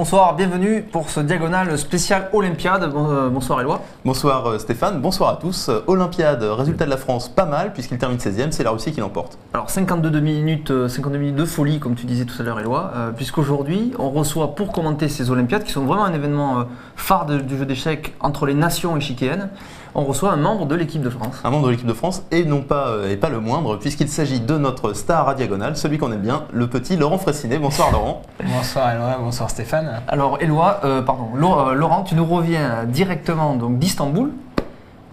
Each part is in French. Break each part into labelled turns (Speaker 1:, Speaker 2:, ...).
Speaker 1: bonsoir, bienvenue pour ce diagonal spécial Olympiade. Bonsoir Éloi.
Speaker 2: Bonsoir Stéphane, bonsoir à tous. Olympiade, résultat de la France pas mal puisqu'il termine 16e, c'est la Russie qui l'emporte.
Speaker 1: Alors 52 minutes de folie comme tu disais tout à l'heure Éloi, puisqu'aujourd'hui on reçoit pour commenter ces Olympiades qui sont vraiment un événement phare du jeu d'échecs entre les nations échiquéennes, on reçoit un membre de l'équipe de France.
Speaker 2: Un membre de l'équipe de France et pas le moindre puisqu'il s'agit de notre star à diagonale, celui qu'on aime bien, le petit Laurent Fraissinet. Bonsoir Laurent.
Speaker 3: Bonsoir Éloi, bonsoir Stéphane.
Speaker 1: Alors Laurent, tu nous reviens directement d'Istanbul,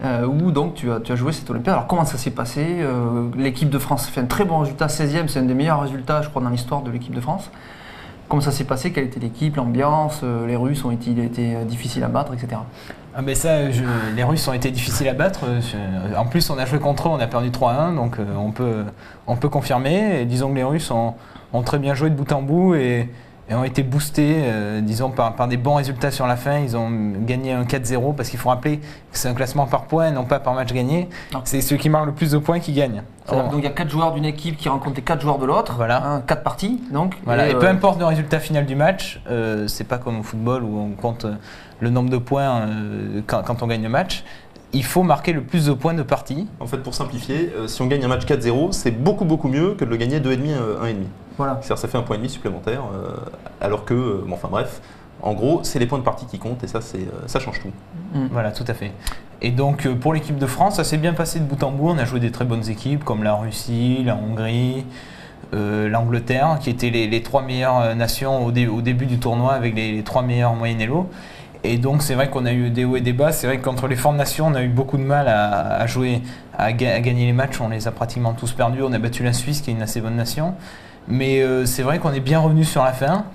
Speaker 1: où donc tu as joué cette Olympiade. Alors comment ça s'est passé? L'équipe de France fait un très bon résultat, 16e, c'est un des meilleurs résultats je crois dans l'histoire de l'équipe de France. Comment ça s'est passé? Quelle était l'équipe, l'ambiance? Les Russes ont-ils été difficiles à battre, etc.
Speaker 3: Ah ben ça, les Russes ont été difficiles à battre. En plus, on a joué contre eux, on a perdu 3-1, donc on peut confirmer. Et disons que les Russes ont très bien joué de bout en bout et ont été boostés, disons, par des bons résultats sur la fin. Ils ont gagné un 4-0 parce qu'il faut rappeler que c'est un classement par points, non pas par match gagné. C'est ceux qui marquent le plus de points qui gagnent.
Speaker 1: Donc il y a 4 joueurs d'une équipe qui rencontrent les 4 joueurs de l'autre,
Speaker 3: voilà.
Speaker 1: 4 parties. Donc,
Speaker 3: voilà. Et peu importe le résultat final du match, c'est pas comme au football où on compte le nombre de points quand on gagne le match. Il faut marquer le plus de points de partie.
Speaker 2: En fait, pour simplifier, si on gagne un match 4-0, c'est beaucoup mieux que de le gagner 2,5, 1,5.
Speaker 1: Voilà.
Speaker 2: Ça fait un point et demi supplémentaire, alors que, en gros, c'est les points de partie qui comptent et ça change tout.
Speaker 3: Voilà, tout à fait. Et donc, pour l'équipe de France, ça s'est bien passé de bout en bout. On a joué des très bonnes équipes comme la Russie, la Hongrie, l'Angleterre, qui étaient les 3 meilleures nations au début du tournoi avec les 3 meilleurs moyennes elo. Et donc c'est vrai qu'on a eu des hauts et des bas, c'est vrai que contre les fortes nations on a eu beaucoup de mal à jouer, à gagner les matchs, on les a pratiquement tous perdus, on a battu la Suisse qui est une assez bonne nation, mais c'est vrai qu'on est bien revenu sur la fin,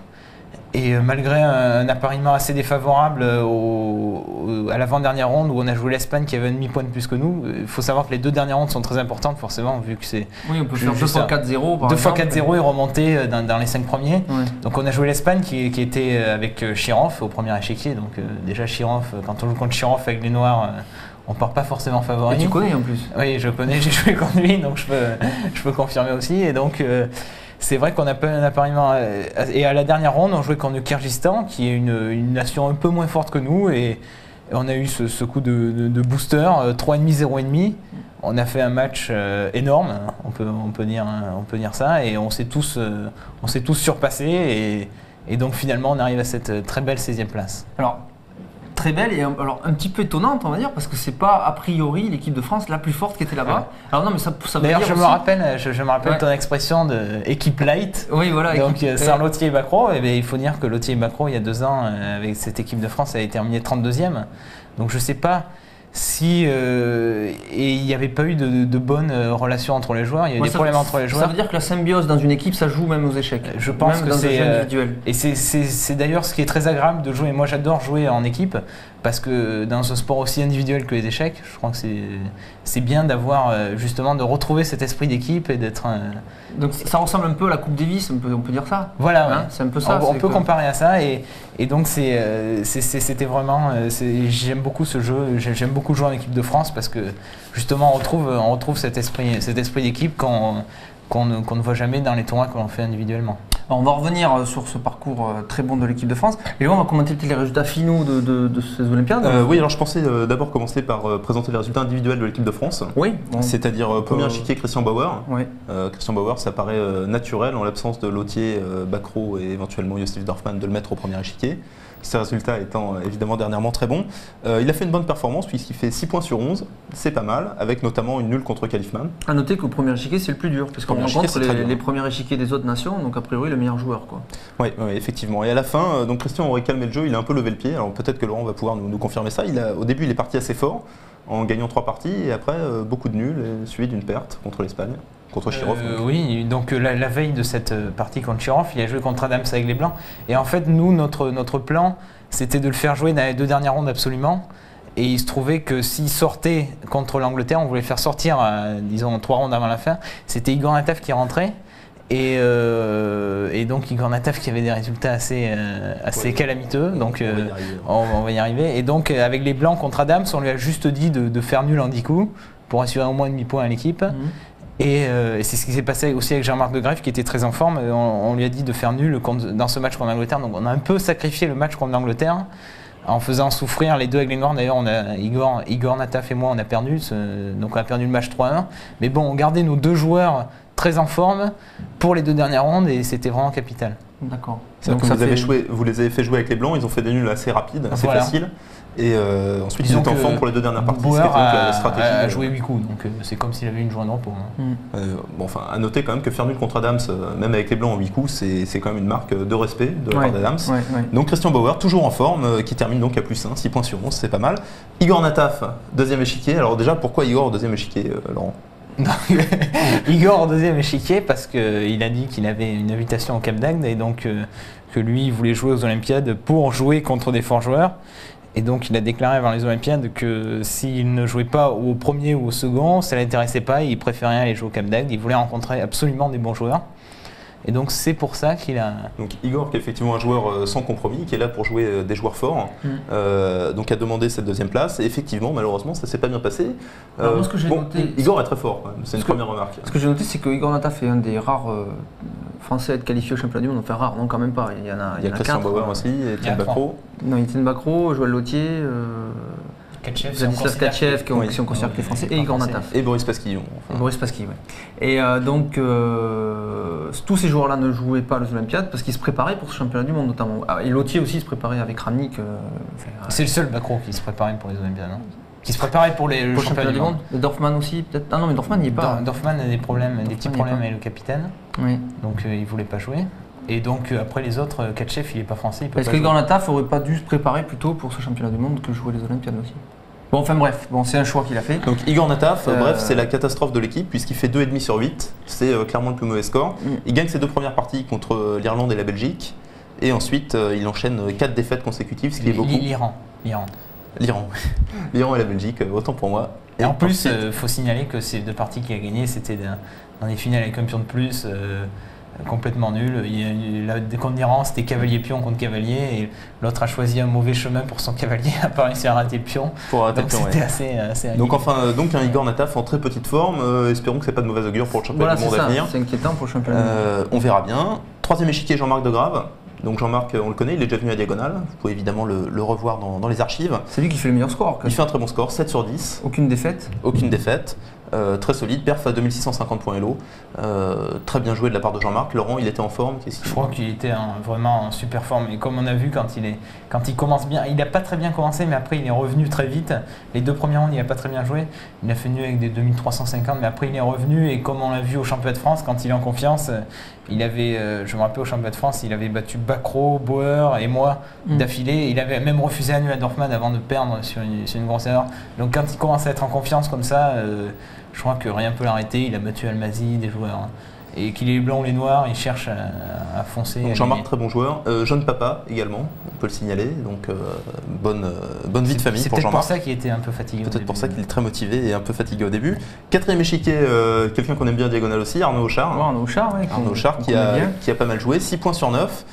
Speaker 3: et malgré un appariement assez défavorable à l'avant-dernière ronde où on a joué l'Espagne qui avait un demi-point de plus que nous, il faut savoir que les 2 dernières rondes sont très importantes forcément vu que c'est...
Speaker 1: Oui, on peut faire 2 fois 4-0 par
Speaker 3: 2 fois 4-0 et remonter dans les 5 premiers.
Speaker 1: Ouais.
Speaker 3: Donc on a joué l'Espagne qui était avec Chirov au premier échiquier, donc déjà Chirov, quand on joue contre Chirov avec les Noirs, on part pas forcément favori.
Speaker 1: Et tu connais en plus?
Speaker 3: Oui, je connais, j'ai joué contre lui, donc je peux confirmer aussi. Et donc c'est vrai qu'on a pas un appariement. Et à la dernière ronde, on jouait contre le Kyrgyzstan, qui est une nation un peu moins forte que nous. Et on a eu ce coup de booster, 3,5, 0,5. On a fait un match énorme, on peut dire ça. Et on s'est tous surpassés. Et donc finalement, on arrive à cette très belle 16e place.
Speaker 1: Alors, très belle et alors un petit peu étonnante on va dire parce que c'est pas a priori l'équipe de France la plus forte qui était là-bas. Ouais. Alors non mais ça veut
Speaker 3: d'ailleurs
Speaker 1: dire
Speaker 3: je me rappelle ton expression de équipe light.
Speaker 1: Oui voilà.
Speaker 3: Donc sans Lothier et Bacro, il faut dire que Lothier et Bacro il y a 2 ans avec cette équipe de France avait terminé 32e. Donc je sais pas si et il n'y avait pas eu de bonnes relations entre les joueurs, il y a eu des problèmes entre les joueurs.
Speaker 1: Ça veut dire que la symbiose dans une équipe, ça joue même aux échecs.
Speaker 3: Je pense
Speaker 1: même
Speaker 3: que c'est
Speaker 1: individuel.
Speaker 3: Et c'est d'ailleurs ce qui est très agréable de jouer. Moi, j'adore jouer en équipe parce que dans un sport aussi individuel que les échecs, je crois que c'est bien d'avoir justement de retrouver cet esprit d'équipe et d'être.
Speaker 1: Donc ça ressemble un peu à la Coupe Davis, on peut dire ça.
Speaker 3: Voilà,
Speaker 1: hein, c'est un peu ça.
Speaker 3: On peut comparer à ça et donc c'était vraiment. J'aime beaucoup ce jeu. J'aime beaucoup jouer en équipe de France parce que justement on retrouve cet esprit d'équipe qu'on ne voit jamais dans les tournois que l'on fait individuellement.
Speaker 1: Alors on va revenir sur ce parcours très bon de l'équipe de France et là on va commenter les résultats finaux de ces Olympiades.
Speaker 2: Oui, alors je pensais d'abord commencer par présenter les résultats individuels de l'équipe de France. Oui. Bon, c'est-à-dire premier échiquier Christian Bauer. Oui. Christian Bauer, ça paraît naturel en l'absence de Lothier, Bacro et éventuellement Josef Dorfmann de le mettre au premier échiquier. Ses résultats étant évidemment dernièrement très bons. Il a fait une bonne performance puisqu'il fait 6 points sur 11, c'est pas mal, avec notamment une nulle contre Kalifman.
Speaker 1: A noter qu'au premier échiquier c'est le plus dur, parce qu'on rencontre les premiers échiquiers des autres nations, donc a priori le meilleur joueur.
Speaker 2: Oui, effectivement. Et à la fin, donc Christian aurait calmé le jeu, il a un peu levé le pied, alors peut-être que Laurent va pouvoir nous confirmer ça. Au début il est parti assez fort, en gagnant 3 parties, et après beaucoup de nuls, suivi d'une perte contre l'Espagne. Contre Chirov.
Speaker 3: Oui, donc la veille de cette partie contre Chirov, il a joué contre Adams avec les Blancs. Et en fait, nous, notre plan, c'était de le faire jouer dans les 2 dernières rondes absolument. Et il se trouvait que s'il sortait contre l'Angleterre, on voulait le faire sortir, disons, 3 rondes avant la fin. C'était Igor Nataf qui rentrait. Et donc Igor Nataf qui avait des résultats assez calamiteux, donc on va y arriver. Et donc avec les Blancs contre Adams, on lui a juste dit de faire nul en 10 coups pour assurer au moins un demi-point à l'équipe. Et c'est ce qui s'est passé aussi avec Jean-Marc de Greff qui était très en forme. On lui a dit de faire nul dans ce match contre l'Angleterre. Donc on a un peu sacrifié le match contre l'Angleterre en faisant souffrir les deux avec les Noirs. D'ailleurs, on a Igor Nataf et moi, on a perdu. Donc on a perdu le match 3-1. Mais bon, on gardait nos deux joueurs très en forme pour les deux dernières rondes et c'était vraiment capital.
Speaker 1: D'accord.
Speaker 2: Donc vous les avez fait jouer avec les Blancs, ils ont fait des nuls assez rapides, assez faciles. Et ensuite, ils étaient en forme pour les deux dernières parties.
Speaker 3: Bauer a joué 8 coups, donc c'est comme s'il avait une journée de repos.
Speaker 2: À noter quand même que faire nul contre Adams, même avec les Blancs en 8 coups, c'est quand même une marque de respect de la part d'Adams. Donc Christian Bauer, toujours en forme, qui termine donc à +1, 6 points sur 11, c'est pas mal. Igor Nataf, deuxième échiquier. Alors déjà, pourquoi Igor au deuxième échiquier, Laurent?
Speaker 3: Igor au deuxième échiquier parce qu'il a dit qu'il avait une invitation au Cap d'Agde et donc que lui il voulait jouer aux Olympiades pour jouer contre des forts joueurs. Et donc il a déclaré avant les Olympiades que s'il ne jouait pas au premier ou au second, ça ne l'intéressait pas, il préférait aller jouer au Cap d'Agde, il voulait rencontrer absolument des bons joueurs. Et donc c'est pour ça qu'il a...
Speaker 2: Donc Igor qui est effectivement un joueur sans compromis, qui est là pour jouer des joueurs forts, donc a demandé cette deuxième place. Et effectivement, malheureusement, ça ne s'est pas bien passé.
Speaker 1: Moi, ce que j'ai noté,
Speaker 2: Igor est très fort, c'est une première remarque.
Speaker 1: Ce que j'ai noté, c'est que Igor Nataf est un des rares Français à être qualifié au championnat du monde. Enfin rare, non quand même pas. Il y en a
Speaker 2: Christian Bauer aussi, Étienne Bacro.
Speaker 1: Non, Étienne Bacro, Joël Lautier... Ladislas Katchev, qui sont considérés que les Français, et Igor Nataf.
Speaker 2: Et Boris Pasquillon.
Speaker 1: Et Boris Pasquillon, Et donc, tous ces joueurs-là ne jouaient pas aux Olympiades parce qu'ils se préparaient pour ce championnat du monde, notamment. Et Lautier aussi se préparait avec Rangnick.
Speaker 3: C'est le seul Bacro qui se préparait pour les Olympiades, non? Qui se préparait pour le championnat du monde.
Speaker 1: Dorfman aussi, peut-être. Ah non, mais Dorfman n'y est pas.
Speaker 3: Dorfman a des petits problèmes avec le capitaine.
Speaker 1: Oui.
Speaker 3: Donc, il ne voulait pas jouer. Et donc après les autres, Katchev il n'est pas français.
Speaker 1: Est-ce que Igor Nataf n'aurait pas dû se préparer plutôt pour ce championnat du monde que jouer les Olympiades aussi? Bon, enfin bref, c'est un choix qu'il a fait.
Speaker 2: Donc Igor Nataf, c'est la catastrophe de l'équipe puisqu'il fait 2,5 sur 8. C'est clairement le plus mauvais score. Il gagne ses deux premières parties contre l'Irlande et la Belgique. Et ensuite, il enchaîne 4 défaites consécutives, ce qui est beaucoup. L'Iran et la Belgique, autant pour moi.
Speaker 3: Et en plus, il faut signaler que ces deux parties qu'il a gagnées, c'était dans les finales avec un pion de plus. Complètement nul. Contre l'Iran, c'était cavalier-pion contre cavalier et l'autre a choisi un mauvais chemin pour son cavalier, a pas réussi à rater le pion. C'était assez
Speaker 2: donc un Igor Nataf en très petite forme. Espérons que c'est pas de mauvaise augure pour le championnat du monde à venir.
Speaker 1: C'est inquiétant pour le championnat du monde.
Speaker 2: On verra bien. Troisième échiquier, Jean-Marc de Grave. Donc Jean-Marc, on le connaît, il est déjà venu à Diagonale. Vous pouvez évidemment le revoir dans les archives.
Speaker 1: C'est lui qui fait le meilleur score.
Speaker 2: Il fait un très bon score, 7 sur 10.
Speaker 1: Aucune défaite.
Speaker 2: Très solide, perf à 2650 points Elo. Très bien joué de la part de Jean-Marc. Laurent, il était en forme.
Speaker 3: Je crois qu'il était vraiment en super forme. Et comme on a vu, quand il commence bien, il n'a pas très bien commencé, mais après il est revenu très vite. Les deux premières rondes, il n'a pas très bien joué. Il a fait nul avec des 2350, mais après il est revenu. Et comme on l'a vu au championnat de France, quand il est en confiance, il avait, je me rappelle au championnat de France, il avait battu Bacro, Bauer et moi d'affilée. Il avait même refusé à Dorfman avant de perdre sur une grosse erreur. Donc quand il commence à être en confiance comme ça, je crois que rien ne peut l'arrêter. Il a battu Almazy, des joueurs. Et qu'il est les blancs ou les noirs, il cherche à foncer.
Speaker 2: Jean-Marc, très bon joueur. Jeune papa également, on peut le signaler. Donc bonne vie de famille pour Jean-Marc. C'est peut-être
Speaker 3: pour ça qu'il était un peu fatigué.
Speaker 2: Peut-être pour ça qu'il est très motivé et un peu fatigué au début. Quatrième échiquier, quelqu'un qu'on aime bien à Diagonale aussi, Arnaud Auchard.
Speaker 1: Arnaud Auchard
Speaker 2: qui a pas mal joué, 6 points sur 9.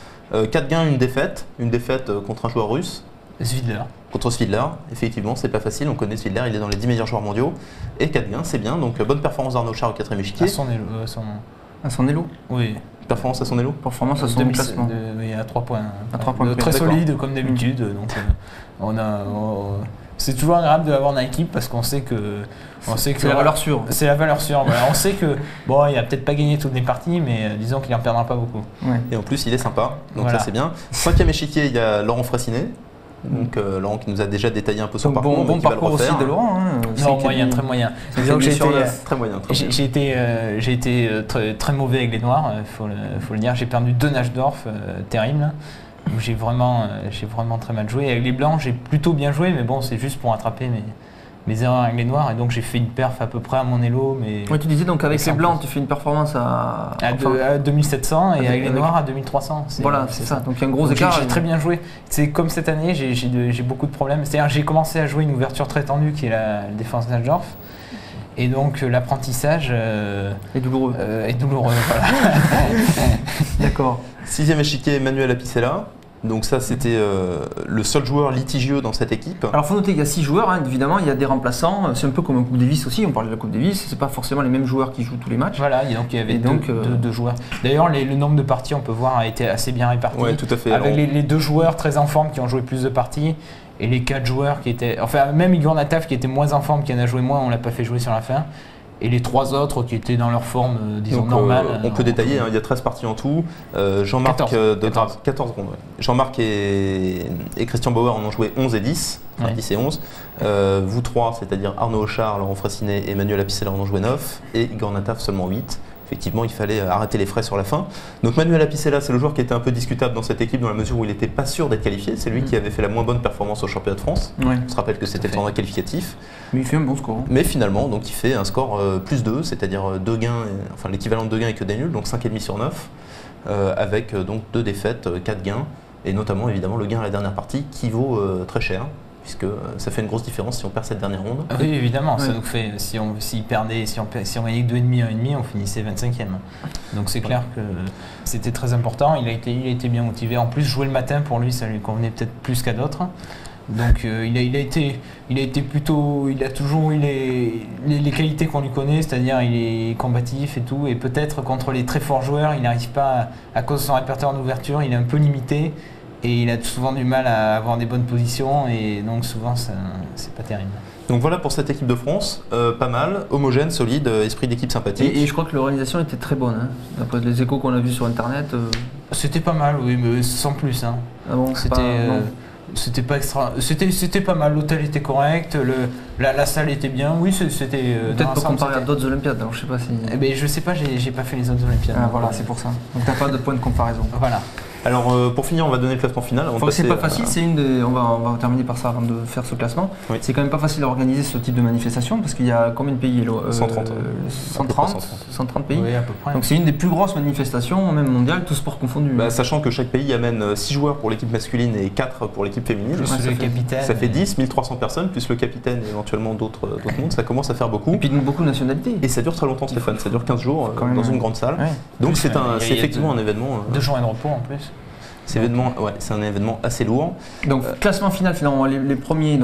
Speaker 2: 4 gains, une défaite contre un joueur russe.
Speaker 3: Svidler.
Speaker 2: Contre Svidler, effectivement, c'est pas facile, on connaît Svidler, il est dans les 10 meilleurs joueurs mondiaux. Et 4 gains, c'est bien, donc bonne performance d'Arnaud Auchard au quatrième échiquier.
Speaker 1: À son élo.
Speaker 2: Oui. Performance à son élo.
Speaker 1: Performance à son classement.
Speaker 3: Oui, à 3 points.
Speaker 1: À 3 points.
Speaker 3: Très solide comme d'habitude. Donc c'est toujours agréable de l'avoir dans l'équipe parce qu'on sait que.
Speaker 1: C'est la valeur sûre.
Speaker 3: C'est la valeur sûre. Voilà. On sait que bon, il a peut-être pas gagné toutes les parties, mais disons qu'il en perdra pas beaucoup.
Speaker 2: Ouais. Et en plus, il est sympa, donc ça c'est bien. Cinquième échiquier, il y a Laurent Fraissinet. Donc Laurent qui nous a déjà détaillé un peu son parcours.
Speaker 1: Bon parcours aussi de Laurent.
Speaker 3: Non, moyen, très moyen.
Speaker 2: Très moyen.
Speaker 3: J'ai été très mauvais avec les Noirs, faut le dire. J'ai perdu 2 Najdorf terribles. J'ai vraiment très mal joué. Avec les Blancs, j'ai plutôt bien joué, mais bon, c'est juste pour rattraper mes erreurs avec les Noirs. Et donc j'ai fait une perf à peu près à mon Elo. Mais
Speaker 1: tu disais donc avec les Blancs, tu fais une performance à
Speaker 3: 2700 et avec les Noirs à 2300.
Speaker 1: Voilà, c'est ça. Donc il y a un gros écart.
Speaker 3: J'ai très bien joué. C'est comme cette année, j'ai beaucoup de problèmes. C'est-à-dire j'ai commencé à jouer une ouverture très tendue qui est la défense Najdorf. Et donc l'apprentissage
Speaker 1: est douloureux.
Speaker 3: Voilà.
Speaker 1: D'accord.
Speaker 2: 6e échiquier, Manuel Apicella. Donc ça, c'était le seul joueur litigieux dans cette équipe.
Speaker 1: Alors il faut noter qu'il y a 6 joueurs, hein, évidemment, il y a des remplaçants. C'est un peu comme un Coupe Davis aussi, on parle de la Coupe Davis, c'est pas forcément les mêmes joueurs qui jouent tous les matchs.
Speaker 3: Voilà, donc il y avait deux joueurs. D'ailleurs, le nombre de parties, on peut voir, a été assez bien réparti.
Speaker 2: Oui, tout à fait.
Speaker 3: Avec les 2 joueurs très en forme qui ont joué plus de parties et les 4 joueurs qui étaient... Enfin, même Igor Nataf qui était moins en forme, qui en a joué moins, on l'a pas fait jouer sur la fin. Et les 3 autres qui étaient dans leur forme, disons, normale.
Speaker 2: On peut détailler, hein, il y a 13 parties en tout. Jean-Marc 14 rondes. Ouais. Jean-Marc et Christian Bauer en ont joué 11 et 10, enfin 10 et 11. Vous 3, c'est-à-dire Arnaud Auchard, Laurent Fraissinet et Emmanuel Apicella en ont joué 9. Et Igor Nataf seulement 8. Effectivement, il fallait arrêter les frais sur la fin. Donc Manuel Apicella, c'est le joueur qui était un peu discutable dans cette équipe dans la mesure où il n'était pas sûr d'être qualifié. C'est lui qui avait fait la moins bonne performance au championnat de France. Ouais. On se rappelle que c'était le tournoi qualificatif.
Speaker 1: Mais il fait un bon score. Hein.
Speaker 2: Mais finalement, donc, il fait un score plus 2, c'est-à-dire 2 gains, enfin l'équivalent de 2 gains et que des nuls, donc 5,5 sur 9, avec donc 2 défaites, 4 gains, et notamment évidemment le gain à la dernière partie qui vaut très cher. Puisque ça fait une grosse différence si on perd cette dernière ronde.
Speaker 3: Oui, évidemment, ça nous fait, si on gagnait que 2,5, 1,5, on finissait 25e. Donc c'est clair que c'était très important, il a été bien motivé. En plus, jouer le matin, pour lui, ça lui convenait peut-être plus qu'à d'autres. Donc il a toujours eu les qualités qu'on lui connaît, c'est-à-dire il est combatif et tout, et peut-être contre les très forts joueurs, il n'arrive pas, à cause de son répertoire d'ouverture, il est un peu limité. Et il a souvent du mal à avoir des bonnes positions et donc souvent c'est pas terrible.
Speaker 2: Donc voilà pour cette équipe de France, pas mal, homogène, solide, esprit d'équipe sympathique.
Speaker 1: Et je crois que l'organisation était très bonne, hein. D'après les échos qu'on a vus sur internet.
Speaker 3: C'était pas mal, oui, mais sans plus. Hein.
Speaker 1: Ah bon,
Speaker 3: c'était pas extra. C'était pas mal, l'hôtel était correct, la salle était bien, oui, c'était.
Speaker 1: Peut-être pas comparé à d'autres Olympiades, alors je sais pas si.
Speaker 3: Eh ben, je sais pas, j'ai pas fait les autres Olympiades.
Speaker 1: Ah, voilà, c'est pour ça. Donc t'as pas de point de comparaison.
Speaker 3: Voilà.
Speaker 2: Alors pour finir, on va donner le classement final.
Speaker 1: C'est pas facile, c'est on va terminer par ça avant de faire ce classement. Oui. C'est quand même pas facile à organiser ce type de manifestation parce qu'il y a combien de pays 130 pays.
Speaker 3: Oui, à peu près.
Speaker 1: Donc c'est une des plus grosses manifestations, même mondiales, tout sport confondu.
Speaker 2: Sachant que chaque pays amène 6 joueurs pour l'équipe masculine et 4 pour l'équipe féminine.
Speaker 3: Plus le capitaine.
Speaker 2: Ça fait 10, 1300 personnes, plus le capitaine et éventuellement d'autres mondes. Ça commence à faire beaucoup.
Speaker 1: Et puis beaucoup de nationalités.
Speaker 2: Et ça dure très longtemps, Stéphane. Ça dure 15 jours dans une grande salle. Ouais. Donc c'est effectivement un événement.
Speaker 3: 2 journées de repos en plus.
Speaker 2: C'est un événement assez lourd.
Speaker 1: Donc classement final finalement, les premiers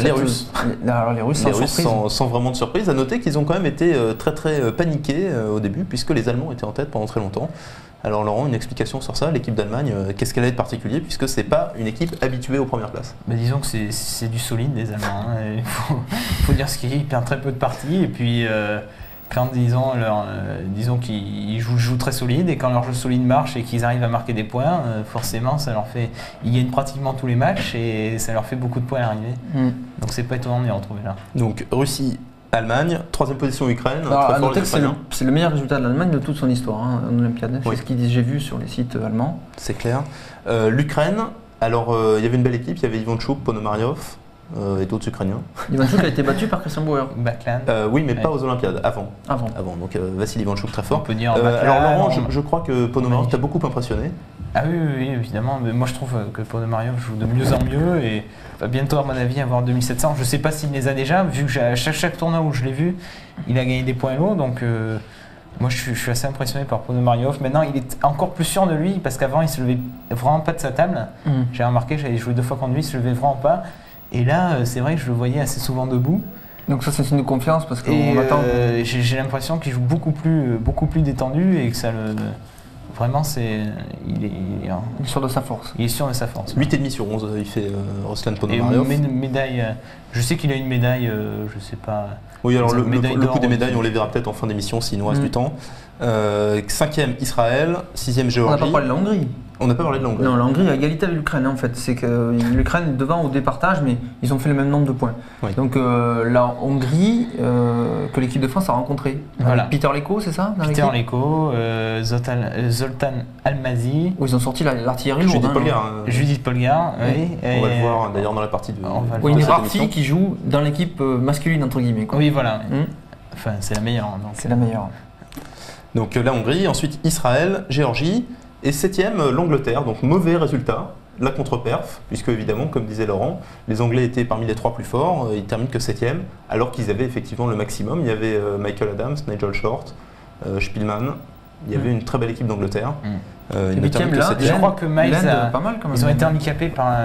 Speaker 2: les Russes.
Speaker 1: Alors les Russes
Speaker 2: sans vraiment de surprise. À noter qu'ils ont quand même été très très paniqués au début puisque les Allemands étaient en tête pendant très longtemps. Alors Laurent, une explication sur ça, l'équipe d'Allemagne, qu'est-ce qu'elle a de particulier puisque c'est pas une équipe habituée aux premières places.
Speaker 3: Disons que c'est du solide les Allemands. Hein. Il faut dire ce qu'ils perdent très peu de parties et puis. Quand disons qu'ils jouent très solide et quand leur jeu solide marche et qu'ils arrivent à marquer des points, forcément ça leur fait. Ils gagnent pratiquement tous les matchs et ça leur fait beaucoup de points à l'arrivée. Donc c'est pas étonnant de les retrouver là.
Speaker 2: Donc Russie, Allemagne, 3e position Ukraine.
Speaker 1: À noter que c'est le meilleur résultat de l'Allemagne de toute son histoire en Olympiade. C'est ce qu'ils disent, j'ai vu sur les sites allemands.
Speaker 2: C'est clair. L'Ukraine, alors il y avait une belle équipe, il y avait Ivanchuk, Ponomaryov. Et d'autres Ukrainiens.
Speaker 1: Ivanchuk a été battu par Christian Bauer.
Speaker 2: Oui, mais pas aux Olympiades, avant. Donc Vassili Ivanchuk très fort.
Speaker 3: On peut dire
Speaker 2: alors Laurent, je crois que Ponomaryov t'a beaucoup impressionné.
Speaker 3: Ah oui, évidemment. Mais moi je trouve que Ponomaryov joue de mieux en mieux et va bientôt à mon avis avoir 2700. Je ne sais pas s'il les a déjà, vu que à chaque tournoi où je l'ai vu, il a gagné des points lourds. Donc moi je suis assez impressionné par Ponomaryov. Maintenant il est encore plus sûr de lui parce qu'avant il se levait vraiment pas de sa table. J'ai remarqué, j'avais joué 2 fois contre lui, il se levait vraiment pas. Et là, c'est vrai que je le voyais assez souvent debout.
Speaker 1: Donc ça, c'est une confiance parce qu'on attend.
Speaker 3: J'ai l'impression qu'il joue beaucoup plus détendu et que ça le. Vraiment, il est
Speaker 1: sûr de sa force.
Speaker 3: Il est sûr de sa force.
Speaker 2: 8,5 sur 11, il fait Ruslan Ponomaryov.
Speaker 3: Et médaille. Je sais qu'il a une médaille, je sais pas.
Speaker 2: Oui, alors le coup des médailles, on les verra peut-être en fin d'émission s'il nous reste du temps. 5e Israël, 6e Géorgie.
Speaker 1: On n'a pas parlé de la Hongrie.
Speaker 2: On n'a pas parlé de la Hongrie.
Speaker 1: Non, la Hongrie a égalité avec l'Ukraine en fait. C'est que l'Ukraine est devant au départage, mais ils ont fait le même nombre de points. Oui. Donc la Hongrie que l'équipe de France a rencontré.
Speaker 3: Voilà.
Speaker 1: Peter Leko, c'est ça?
Speaker 3: Peter Leko, Zoltan Almazy.
Speaker 1: Ils ont sorti l'artillerie lourde.
Speaker 2: Judith
Speaker 3: Polgar.
Speaker 2: Oui. On va le voir d'ailleurs dans la partie de.
Speaker 1: Une rare fille qui joue dans l'équipe masculine entre guillemets. Quoi.
Speaker 3: Oui, voilà. Enfin, c'est la meilleure.
Speaker 1: C'est la meilleure.
Speaker 2: Donc la Hongrie, ensuite Israël, Géorgie. Et 7e, l'Angleterre, donc mauvais résultat, la contre-perf, puisque évidemment, comme disait Laurent, les Anglais étaient parmi les 3 plus forts, ils terminent que 7e, alors qu'ils avaient effectivement le maximum. Il y avait Michael Adams, Nigel Short, Spielman, il y avait une très belle équipe d'Angleterre.
Speaker 3: Je crois que Miles
Speaker 1: pas mal, quand même.
Speaker 3: Ils ont été handicapés par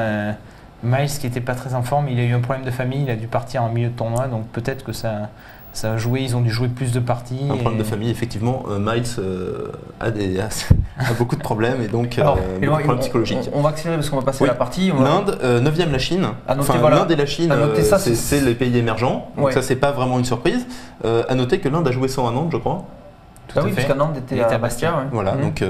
Speaker 3: Miles qui n'était pas très en forme. Il a eu un problème de famille, il a dû partir en milieu de tournoi, donc peut-être que ça a joué. Ils ont dû jouer plus de parties.
Speaker 2: Un problème de famille, effectivement. Miles a beaucoup de problèmes et donc beaucoup de problèmes psychologiques.
Speaker 1: On va accélérer parce qu'on va passer à la partie.
Speaker 2: L'Inde, 9e la Chine. L'Inde et la Chine, c'est les pays émergents. Donc ça, c'est pas vraiment une surprise. À noter que l'Inde a joué sans Anand, je crois.
Speaker 1: Oui, parce qu'Anand était à Bastia.
Speaker 2: Voilà, donc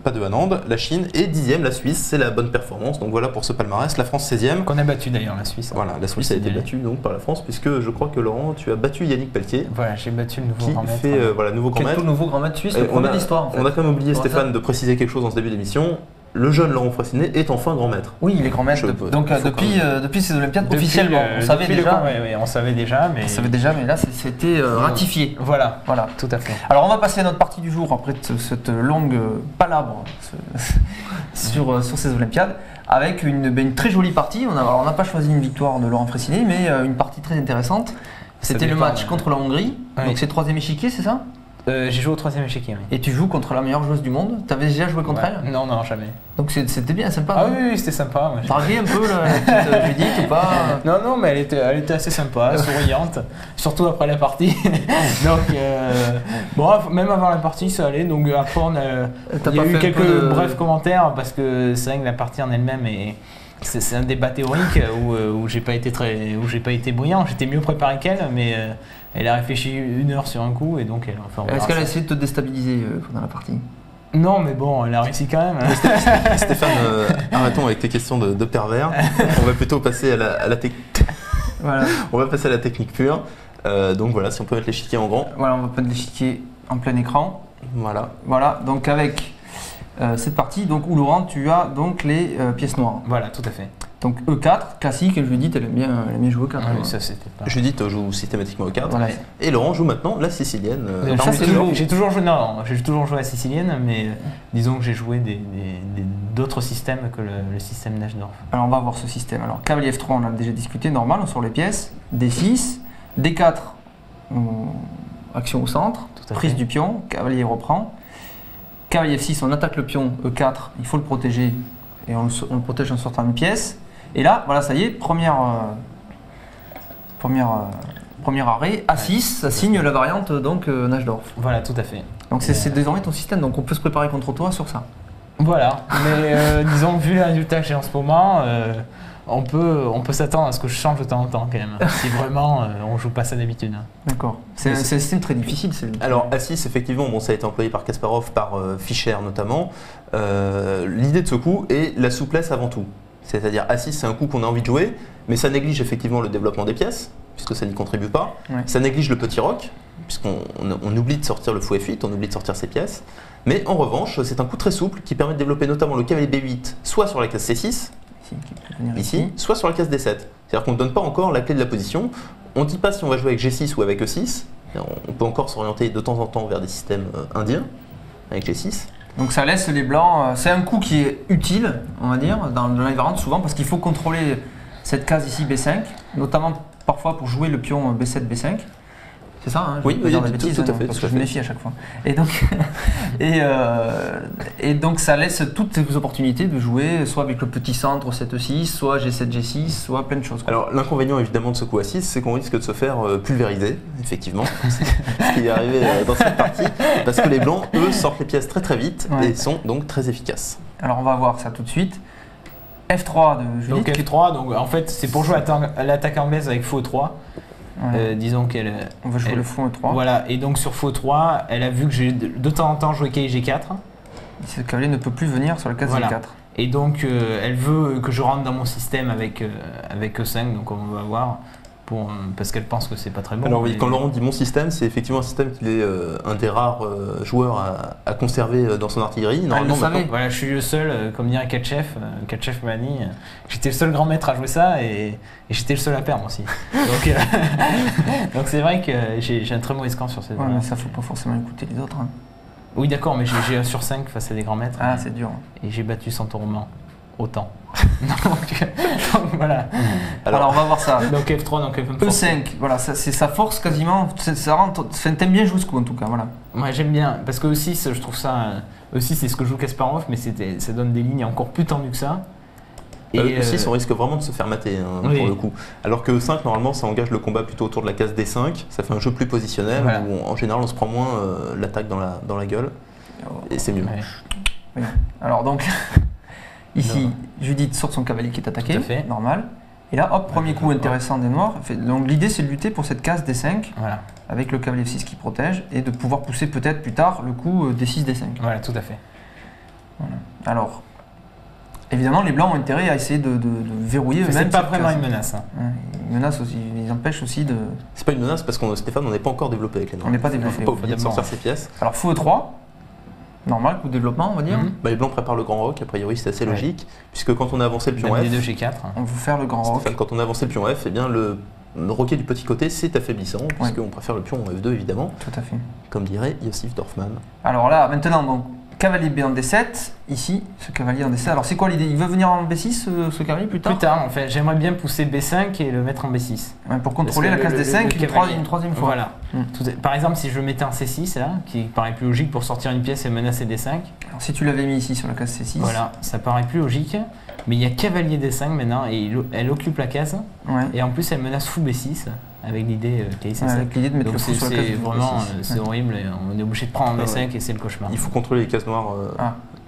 Speaker 2: pas de Anand. La Chine est 10e, la Suisse, c'est la bonne performance. Donc voilà pour ce palmarès. La France 16e.
Speaker 3: Qu'on a battu d'ailleurs, la Suisse.
Speaker 2: Voilà, la Suisse a été battue donc, par la France, puisque je crois que Laurent, tu as battu Yannick Pelletier.
Speaker 3: Voilà, j'ai battu le nouveau grand maître.
Speaker 2: Qui fait nouveau grand maître.
Speaker 1: Quel nouveau grand maître suisse, le premier de l'histoire en fait.
Speaker 2: On a quand même oublié, Stéphane, de préciser quelque chose dans ce début d'émission. Le jeune Laurent Fraissinet est enfin grand maître.
Speaker 1: Oui, il est grand maître. Donc depuis ces Olympiades, officiellement, on savait déjà.
Speaker 3: On savait déjà,
Speaker 1: mais là, c'était ratifié.
Speaker 3: Voilà, tout à fait.
Speaker 1: Alors, on va passer à notre partie du jour après cette longue palabre sur ces Olympiades, avec une très jolie partie. On n'a pas choisi une victoire de Laurent Fraissinet, mais une partie très intéressante. C'était le match contre la Hongrie.
Speaker 3: Oui.
Speaker 1: Donc c'est 3e échiquier, c'est ça?
Speaker 3: J'ai joué au 3e échiquier, oui.
Speaker 1: Et tu joues contre la meilleure joueuse du monde? Tu avais déjà joué contre elle?
Speaker 3: Non, jamais.
Speaker 1: Donc c'était bien sympa.
Speaker 3: Ah oui, c'était sympa.
Speaker 1: Draguer un peu la petite Judith ou pas?
Speaker 3: Non, mais elle était assez sympa, souriante, surtout après la partie. Donc, même avant la partie, ça allait. Donc après, il y a eu quelques brefs commentaires parce que c'est vrai que la partie en elle-même c'est un débat théorique où j'ai pas été brillant. J'étais mieux préparé qu'elle, mais elle a réfléchi 1 heure sur un coup et donc
Speaker 1: Est-ce qu'elle a essayé de te déstabiliser pendant la partie?
Speaker 3: Non, mais bon, elle a réussi quand même.
Speaker 2: Stéphane, arrêtons avec tes questions de pervers. On va plutôt passer à la technique. Voilà. On va passer à la technique pure. Donc voilà, si on peut mettre l'échiquier en grand.
Speaker 1: Voilà, on va mettre l'échiquier en plein écran. Voilà, donc avec cette partie où Laurent, tu as donc les pièces noires.
Speaker 3: Voilà, tout à fait.
Speaker 1: Donc E4, classique, et Judith, elle aime bien jouer au 4.
Speaker 3: Ça, c'était pas...
Speaker 2: Judith joue systématiquement au 4. Voilà. Et Laurent joue maintenant la sicilienne.
Speaker 3: J'ai toujours joué la sicilienne, mais disons que j'ai joué d'autres systèmes que le système Najdorf.
Speaker 1: Alors on va voir ce système. Alors cavalier F3, on a déjà discuté, normal, sur les pièces. D6, D4, action au centre, prise du pion, cavalier reprend. Cavalier F6, on attaque le pion, E4, il faut le protéger, et on le protège en sortant une pièce. Et là, voilà, ça y est, premier arrêt, A6, ça signe la variante Najdorf.
Speaker 3: Voilà, tout à fait.
Speaker 1: Donc c'est désormais ton système, donc on peut se préparer contre toi sur ça.
Speaker 3: Voilà, mais disons, vu les résultats que j'ai en ce moment, on peut s'attendre à ce que je change de temps en temps quand même, si vraiment on joue pas ça d'habitude.
Speaker 1: D'accord. C'est un système très difficile.
Speaker 2: Alors A6, effectivement, ça a été employé par Kasparov, par Fischer notamment. L'idée de ce coup est la souplesse avant tout. C'est-à-dire A6, c'est un coup qu'on a envie de jouer, mais ça néglige effectivement le développement des pièces, puisque ça n'y contribue pas. Ouais. Ça néglige le petit roc, puisqu'on oublie de sortir le fou F8, on oublie de sortir ses pièces. Mais en revanche, c'est un coup très souple qui permet de développer notamment le cavalier B8, soit sur la case C6, ici, soit sur la case D7. C'est-à-dire qu'on ne donne pas encore la clé de la position. On ne dit pas si on va jouer avec G6 ou avec E6. On peut encore s'orienter de temps en temps vers des systèmes indiens, avec G6.
Speaker 1: Donc ça laisse les blancs, c'est un coup qui est utile, on va dire, dans les variantes souvent, parce qu'il faut contrôler cette case ici B5, notamment parfois pour jouer le pion B7, B5. C'est ça, hein,
Speaker 2: oui,
Speaker 1: tout à fait. Parce que je me méfie à chaque fois. Et donc ça laisse toutes les opportunités de jouer soit avec le petit centre 7-6, soit G7, G6, soit plein de choses.
Speaker 2: Alors l'inconvénient évidemment de ce coup à 6, c'est qu'on risque de se faire pulvériser, effectivement, ce qui est arrivé dans cette partie, parce que les blancs, eux, sortent les pièces très très vite et sont donc très efficaces.
Speaker 1: Alors on va voir ça tout de suite. F3 de Judith.
Speaker 3: Donc F3, donc en fait c'est pour jouer à l'attaque anglaise avec faux 3. Ouais. Disons qu'elle.
Speaker 1: On va jouer le fou E3.
Speaker 3: Voilà, et donc sur faux 3, elle a vu que j'ai de temps en temps joué cavalier G4.
Speaker 1: Ce cavalier ne peut plus venir sur la case G4.
Speaker 3: Et donc elle veut que je rentre dans mon système avec E5, donc on va voir. Parce qu'elle pense que c'est pas très bon.
Speaker 2: Alors oui, quand Laurent dit mon système, c'est effectivement un système qu'il est un des rares joueurs à conserver dans son artillerie.
Speaker 1: Normalement,
Speaker 3: voilà, je suis le seul, comme dirait Katchev m'a dit, j'étais le seul grand maître à jouer ça et j'étais le seul à perdre aussi. Donc c'est vrai que j'ai un très mauvais score sur cette
Speaker 1: mais ça faut pas forcément écouter les autres. Hein.
Speaker 3: Oui d'accord, mais j'ai 1 sur 5 face à des grands maîtres.
Speaker 1: Ah c'est dur.
Speaker 3: Et j'ai battu Santoroman autant. donc voilà.
Speaker 1: Alors on va voir ça.
Speaker 3: Donc F3, donc F1.
Speaker 1: E5, voilà, c'est sa force quasiment. Ça rentre. T'aimes bien jouer ce coup en tout cas, voilà.
Speaker 3: Moi j'aime bien, parce que E6, je trouve ça. E6, c'est ce que joue Kasparov, mais ça donne des lignes encore plus tendues que ça.
Speaker 2: Et E6, on risque vraiment de se faire mater pour le coup. Alors que E5, normalement, ça engage le combat plutôt autour de la case D5. Ça fait un jeu plus positionnel où en général on se prend moins l'attaque dans la gueule. Et c'est mieux.
Speaker 3: Ouais.
Speaker 1: Oui. Alors donc, ici, Judith sort son cavalier qui est attaqué, normal. Et là, hop, premier coup intéressant des noirs. Donc l'idée, c'est de lutter pour cette case D5, avec le cavalier F6 qui protège, et de pouvoir pousser peut-être plus tard le coup D6, D5.
Speaker 3: Voilà, tout à fait.
Speaker 1: Voilà. Alors, évidemment, les blancs ont intérêt à essayer de verrouiller eux-mêmes.
Speaker 3: C'est pas vraiment une menace.
Speaker 1: Une menace aussi, ils empêchent aussi de...
Speaker 2: C'est pas une menace parce qu'on Stéphane, on n'est pas encore développé avec les noirs.
Speaker 1: On n'est pas développé.
Speaker 2: Il ne faut pas oublier de sortir ses pièces.
Speaker 1: Alors fou E3, normal, coup de développement on va dire.
Speaker 2: Les blancs préparent le grand roc, a priori c'est assez logique, puisque quand on a avancé le pion F...
Speaker 3: D2, G4.
Speaker 1: On veut faire le grand roc.
Speaker 2: Stéphane, quand on a avancé le pion F, eh bien le roquet du petit côté c'est affaiblissant, puisqu'on préfère le pion en F2 évidemment.
Speaker 1: Tout à fait.
Speaker 2: Comme dirait Josif Dorfman.
Speaker 1: Alors là, maintenant, donc, cavalier B en D7, ici, ce cavalier en D7. Alors c'est quoi l'idée? Il veut venir en B6 ce cavalier plus tard?
Speaker 3: Plus tard, en fait. J'aimerais bien pousser B5 et le mettre en B6.
Speaker 1: Pour contrôler la case D5 une troisième fois.
Speaker 3: Voilà. Par exemple, si je le mettais en C6, là, qui paraît plus logique pour sortir une pièce et menacer D5.
Speaker 1: Alors si tu l'avais mis ici sur la case C6.
Speaker 3: Voilà, ça paraît plus logique. Mais il y a cavalier D5 maintenant et elle occupe la case. Et en plus, elle menace fou B6 avec l'idée cavalier C5.
Speaker 1: Avec l'idée de mettre le fou sur la case
Speaker 3: vraiment, c'est horrible. On est obligé de prendre un B5 et c'est le cauchemar.
Speaker 2: Il faut contrôler les cases noires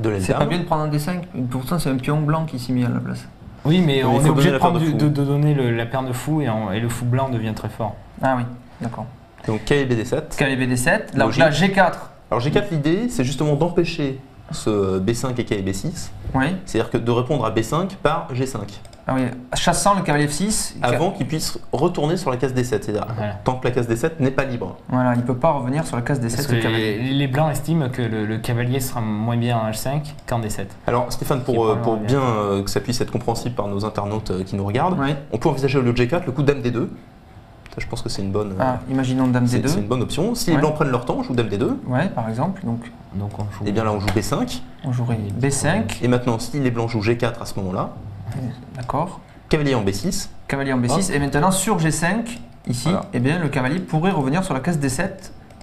Speaker 2: de l'aile.
Speaker 1: C'est pas bien de prendre un D5, pourtant c'est un pion blanc qui s'est mis à la place.
Speaker 3: Oui, mais on est obligé de donner la paire de fou et le fou blanc devient très fort.
Speaker 1: Ah oui, d'accord.
Speaker 2: Donc cavalier B7.
Speaker 1: Cavalier B7, là G4.
Speaker 2: Alors G4, l'idée c'est justement d'empêcher ce B5 et cavalier B6.
Speaker 1: Oui.
Speaker 2: C'est-à-dire que de répondre à B5 par G5.
Speaker 1: Ah oui, chassant le cavalier F6.
Speaker 2: Avant qu'il puisse retourner sur la case D7, c'est-à-dire tant que la case D7 n'est pas libre.
Speaker 1: Voilà, il ne peut pas revenir sur la case D7.
Speaker 3: Les blancs estiment que le cavalier sera moins bien en H5 qu'en D7.
Speaker 2: Alors Stéphane, pour bien que ça puisse être compréhensible par nos internautes qui nous regardent, on peut envisager le G4, le coup Dame D2. Ça, je pense que c'est une bonne.
Speaker 1: Imaginons Dame D2.
Speaker 2: C'est une bonne option. Si les blancs prennent leur temps, on joue Dame D2.
Speaker 1: Ouais, par exemple. Donc
Speaker 3: on joue.
Speaker 2: Et bien là, on joue B5.
Speaker 1: On jouerait B5.
Speaker 2: Et maintenant, si les blancs jouent G4 à ce moment-là.
Speaker 1: D'accord.
Speaker 2: Cavalier en B6.
Speaker 1: Cavalier en B6. Et maintenant, sur G5, ici, eh bien, le cavalier pourrait revenir sur la case D7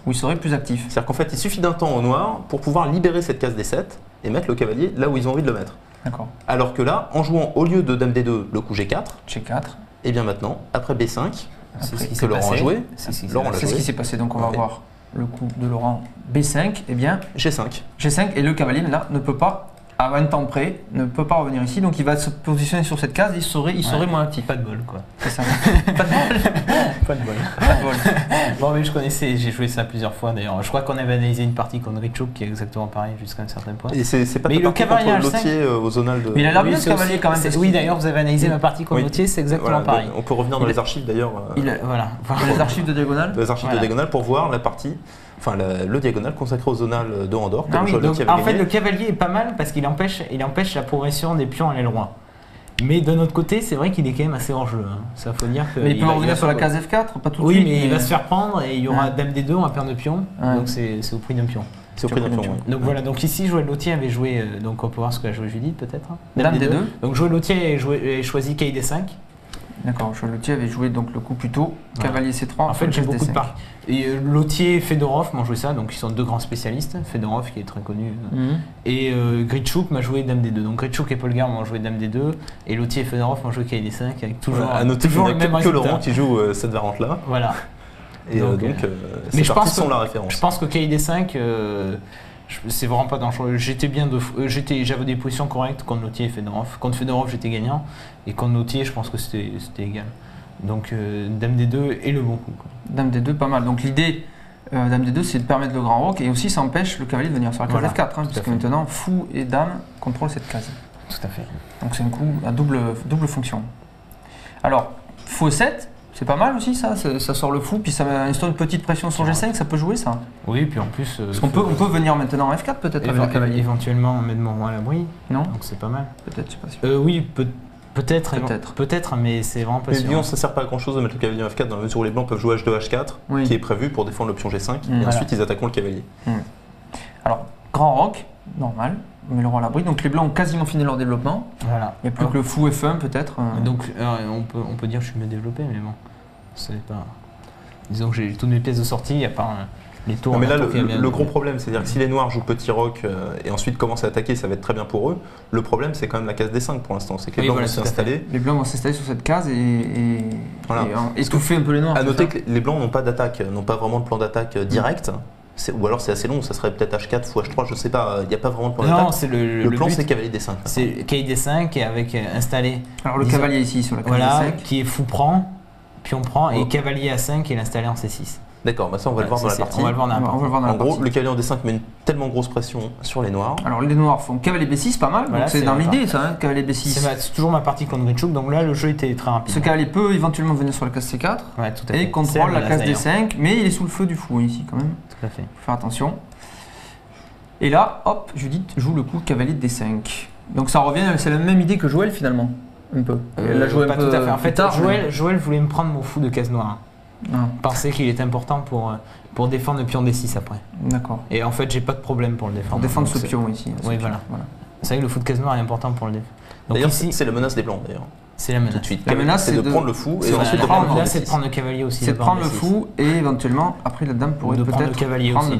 Speaker 1: où il serait plus actif.
Speaker 2: C'est-à-dire qu'en fait, il suffit d'un temps au noir pour pouvoir libérer cette case D7 et mettre le cavalier là où ils ont envie de le mettre.
Speaker 1: D'accord.
Speaker 2: Alors que là, en jouant au lieu de Dame D2, le coup G4.
Speaker 1: G4.
Speaker 2: Et bien maintenant, après B5,
Speaker 3: c'est ce
Speaker 2: que Laurent a joué.
Speaker 1: C'est ce qui s'est passé, donc on va voir le coup de Laurent B5, et bien
Speaker 2: G5.
Speaker 1: G5, et le cavalier là ne peut pas, à un temps près, ne peut pas revenir ici, donc il va se positionner sur cette case, il serait moins actif.
Speaker 3: Pas de bol quoi.
Speaker 1: C'est ça. Pas de bol.
Speaker 3: Pas de bol.
Speaker 1: Pas de bol.
Speaker 3: Bon mais je connaissais, j'ai joué ça plusieurs fois d'ailleurs. Je crois qu'on avait analysé une partie contre Grichuk qui est exactement pareil jusqu'à un certain point.
Speaker 2: Et c'est pas
Speaker 3: mais le cavalier
Speaker 2: contre Lautier au zonal de...
Speaker 1: Mais il a l'air bien ce cavalier quand même.
Speaker 3: Oui d'ailleurs vous avez analysé ma partie contre Lautier, c'est exactement pareil.
Speaker 2: On peut revenir dans les archives d'ailleurs.
Speaker 1: Voilà. Les archives de diagonale.
Speaker 2: Les archives de diagonale pour voir la partie. Enfin, le diagonal consacré au zonal de Andorre.
Speaker 3: En fait, le cavalier est pas mal parce qu'il empêche la progression des pions à l'aile droite. Mais d'un autre côté, c'est vrai qu'il est quand même assez hors jeu. Ça faut dire que.
Speaker 1: Mais il peut revenir sur la case F4, pas tout de
Speaker 3: suite.
Speaker 1: Oui,
Speaker 3: mais il va se faire prendre et il y aura Dame D2 en paire de pions. Donc c'est au prix d'un pion.
Speaker 2: C'est au prix d'un pion.
Speaker 3: Donc voilà, donc ici, Joël Lautier avait joué. Donc on peut voir ce qu'a joué Judith peut-être.
Speaker 1: Dame D2.
Speaker 3: Donc Joël Lautier a choisi cavalier D5.
Speaker 1: D'accord, Joël Lautier avait joué donc le coup plus tôt, cavalier C3.
Speaker 3: En fait, j'ai beaucoup de parties. Et Lautier et Fedorov m'ont joué ça, donc ils sont deux grands spécialistes. Fedorov qui est très connu. Et Grichuk m'a joué Dame D2. Donc Grichuk et Polgar m'ont joué Dame D2. Et Lautier et Fedorov m'ont joué cavalier D5 avec toujours, toujours le même résultat.
Speaker 2: Que Laurent qui joue cette variante là.
Speaker 3: Voilà.
Speaker 2: Et donc, ces parties sont la référence.
Speaker 3: Je pense que cavalier D5. C'est vraiment pas dangereux. J'avais des positions correctes contre Lautier et Fedorov. Contre Fedorov, j'étais gagnant. Et contre Lautier, je pense que c'était égal. Donc Dame D2 est le bon coup.
Speaker 1: Dame D2, pas mal. Donc l'idée, Dame D2, c'est de permettre le grand roc et aussi ça empêche le cavalier de venir sur la case F4. Puisque maintenant, fou et dame contrôlent cette case.
Speaker 3: Tout à fait.
Speaker 1: Donc c'est un coup à double fonction. Alors, fou E7. C'est pas mal aussi ça sort le fou, puis ça instaure une petite pression sur G5, ça peut jouer ça.
Speaker 3: Oui, puis en plus...
Speaker 1: Parce qu'on peut venir maintenant en F4 peut-être avec le cavalier.
Speaker 3: Éventuellement mettre mon roi à l'abri.
Speaker 1: Non.
Speaker 3: Donc c'est pas mal.
Speaker 1: Peut-être, je sais pas sûr.
Speaker 3: Oui, peut-être, mais c'est vraiment pas sûr.
Speaker 2: Mais ça sert pas à grand chose de mettre le cavalier en F4 dans la mesure où les blancs peuvent jouer H2, H4, qui est prévu pour défendre le pion G5, et ensuite ils attaqueront le cavalier.
Speaker 1: Alors, grand roc, Normal. On met le roi à l'abri. Donc les blancs ont quasiment fini leur développement.
Speaker 3: Voilà.
Speaker 1: Il n'y a plus que le fou F1 peut-être.
Speaker 3: Donc on peut dire que je suis mieux développé, mais bon, c'est pas. Disons que j'ai toutes mes pièces de sortie, à part les tours.
Speaker 2: Non, mais là, le gros problème, c'est-à-dire que si les noirs jouent petit roc et ensuite commencent à attaquer, ça va être très bien pour eux. Le problème, c'est quand même la case D5 pour l'instant. C'est que les blancs vont s'installer.
Speaker 1: Les blancs vont s'installer sur cette case et étouffer un peu les noirs.
Speaker 2: À noter que les blancs n'ont pas d'attaque, n'ont pas vraiment de plan d'attaque direct. Ou alors c'est assez long, ça serait peut-être H4 ou H3, je sais pas, il n'y a pas vraiment de plan d'attaque.
Speaker 3: Non, c'est le
Speaker 2: plan,
Speaker 3: but,
Speaker 2: c'est cavalier D5.
Speaker 3: C'est cavalier D5 et avec installé.
Speaker 1: Alors le cavalier ici sur la case D5.
Speaker 3: Qui est fou prend, pion prend, et cavalier A5 et l'installer en C6.
Speaker 2: D'accord, bah ça on va le voir dans la partie.
Speaker 3: On va le voir dans la partie.
Speaker 2: En gros, le cavalier en D5 met une tellement grosse pression sur les noirs.
Speaker 1: Alors les noirs font cavalier B6, pas mal, donc c'est dans l'idée ça, hein, cavalier B6.
Speaker 3: C'est toujours ma partie contre Grichuk, donc là le jeu était très rapide.
Speaker 1: Ce cavalier peut éventuellement venir sur la case C4 et contrôle la case D5, mais il est sous le feu du fou ici quand même.
Speaker 3: Tout à fait.
Speaker 1: Faut faire attention. Et là, hop, Judith joue le coup cavalier D5. Donc ça revient, c'est la même idée que Joël finalement, un peu.
Speaker 3: Elle l'a joué pas tout à fait. En fait, Joël voulait me prendre mon fou de case noire. Pensait qu'il était important pour défendre le pion D6 après.
Speaker 1: D'accord.
Speaker 3: Et en fait, j'ai pas de problème pour le défendre.
Speaker 1: Pour défendre ce pion ici.
Speaker 3: Oui, voilà. C'est vrai que le fou de case noire est important pour le défendre.
Speaker 2: D'ailleurs, c'est la menace des blancs d'ailleurs.
Speaker 3: C'est la menace.
Speaker 2: Tout de suite.
Speaker 1: La menace,
Speaker 2: c'est de prendre le fou et ensuite de prendre le D6.
Speaker 3: C'est de prendre le cavalier aussi.
Speaker 1: C'est de prendre le fou et éventuellement, après la dame pourrait peut-être
Speaker 3: prendre le cavalier aussi.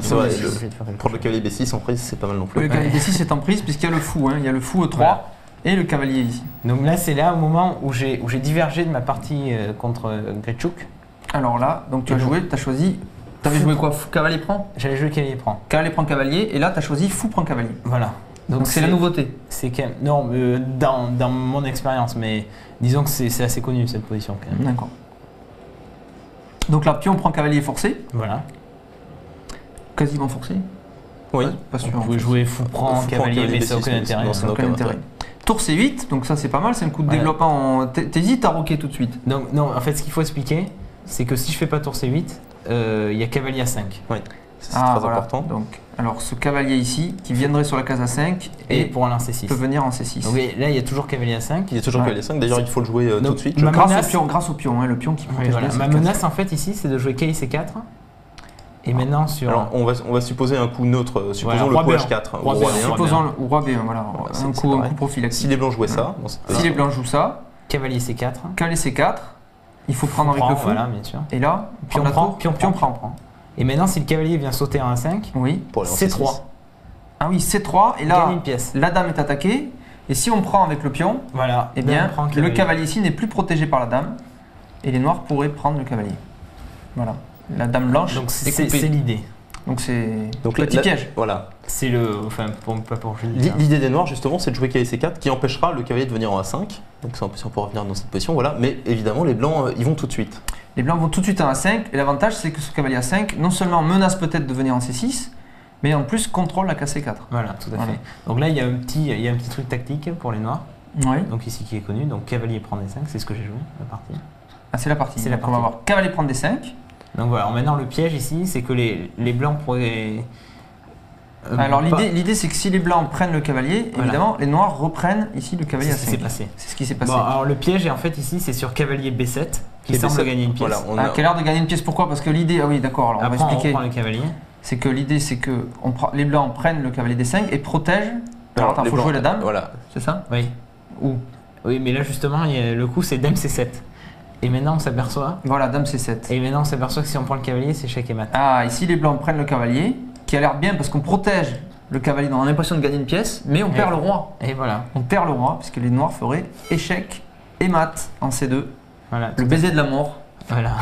Speaker 2: Prendre le cavalier B6 en prise, c'est pas mal non plus.
Speaker 1: Le cavalier B6 est en prise puisqu'il y a le fou. Il y a le fou E3 et le cavalier ici.
Speaker 3: Donc là, c'est là au moment où j'ai divergé de ma partie contre Grichuk.
Speaker 1: Alors là, donc tu as choisi. Tu avais joué quoi? Cavalier prend?
Speaker 3: J'avais joué cavalier prend.
Speaker 1: Cavalier prend cavalier et là tu as choisi fou prend cavalier.
Speaker 3: Voilà.
Speaker 1: Donc c'est la nouveauté.
Speaker 3: C'est quand même, non, dans mon expérience, mais disons que c'est assez connu cette position quand même.
Speaker 1: D'accord. Donc là, pion prend cavalier forcé.
Speaker 3: Voilà.
Speaker 1: Quasiment forcé.
Speaker 3: Oui.
Speaker 1: Pas sûr.
Speaker 3: Vous pouvez jouer fou prend cavalier, mais ça n'a aucun intérêt.
Speaker 1: Aucun intérêt. Tour C8, donc ça c'est pas mal, c'est un coup de développement. T'hésites à roquer tout de suite.
Speaker 3: Donc non, en fait, ce qu'il faut expliquer, c'est que si je fais pas tour C8, il y a cavalier A5.
Speaker 2: Oui. C'est très important.
Speaker 1: Donc, alors ce cavalier ici qui viendrait sur la case A5
Speaker 3: et pour aller en C6.
Speaker 1: Peut venir en C6.
Speaker 3: Donc là il y a toujours cavalier A5.
Speaker 2: Il y a toujours cavalier A5. D'ailleurs il faut le jouer tout de suite.
Speaker 1: Grâce au pion, le pion qui protège.
Speaker 3: Ma menace en fait ici c'est de jouer cavalier C4. Et maintenant sur.
Speaker 2: Alors on va supposer un coup neutre. Supposons le coup H4.
Speaker 1: Supposons le roi B1. Voilà. Un coup prophylaxique.
Speaker 2: Si les blancs jouaient ça.
Speaker 1: Si les blancs jouent ça.
Speaker 3: Cavalier C4.
Speaker 1: Cavalier C4. Il faut prendre avec le fou.
Speaker 3: Voilà, bien sûr.
Speaker 1: Et là,
Speaker 3: pion prend. Et maintenant, si le cavalier vient sauter en A5, C3.
Speaker 1: Ah oui, C3. Et là,
Speaker 3: une pièce.
Speaker 1: La dame est attaquée. Et si on prend avec le pion, eh bien, le cavalier ici n'est plus protégé par la dame. Et les noirs pourraient prendre le cavalier. Voilà. La dame blanche.
Speaker 3: Donc c'est l'idée.
Speaker 1: Donc c'est petit piège.
Speaker 2: Voilà.
Speaker 3: C'est le. Enfin, pas pour
Speaker 2: l'idée des noirs, justement, c'est de jouer cavalier C4 qui empêchera le cavalier de venir en A5. Donc ça, on peut revenir dans cette position. Voilà. Mais évidemment, les blancs, ils vont tout de suite.
Speaker 1: Les blancs vont tout de suite en A5. Et l'avantage, c'est que ce cavalier A5, non seulement menace peut-être de venir en C6, mais en plus contrôle la case C4.
Speaker 3: Voilà, tout à fait. Donc là, il y a un petit truc tactique pour les noirs.
Speaker 1: Oui.
Speaker 3: Donc ici qui est connu. Donc cavalier prend D5, c'est ce que j'ai joué, la partie.
Speaker 1: Ah, c'est la partie. C'est la partie. On va voir cavalier prendre D5.
Speaker 3: Donc voilà, maintenant le piège ici, c'est que les blancs pourraient.
Speaker 1: Alors l'idée c'est que si les blancs prennent le cavalier, évidemment, les noirs reprennent ici le cavalier à 5.
Speaker 3: C'est ce qui s'est passé.
Speaker 1: C'est ce qui s'est passé.
Speaker 3: Bon, alors le piège, en fait, ici, c'est sur cavalier B7 qui semble gagner une pièce.
Speaker 1: Voilà, qui a l'air de gagner une pièce. Pourquoi? Parce que l'idée, ah oui, d'accord, alors
Speaker 3: après,
Speaker 1: on va expliquer.
Speaker 3: On prend le cavalier.
Speaker 1: C'est que l'idée, c'est que les blancs prennent le cavalier D5 et protègent. Alors attends, il faut jouer la dame.
Speaker 2: Voilà.
Speaker 1: C'est ça?
Speaker 3: Oui.
Speaker 1: Où?
Speaker 3: Oui, mais là justement, le coup, c'est dame C7. Et maintenant on s'aperçoit.
Speaker 1: Voilà, dame C7.
Speaker 3: Et maintenant on s'aperçoit que si on prend le cavalier, c'est chèque et mat.
Speaker 1: Ah, ici les blancs prennent le cavalier, qui a l'air bien parce qu'on protège le cavalier, on a l'impression de gagner une pièce, mais on perd le roi.
Speaker 3: Et voilà.
Speaker 1: On perd le roi, puisque les noirs feraient échec et mat en C2.
Speaker 3: Voilà.
Speaker 1: Le baiser de la mort.
Speaker 3: Voilà.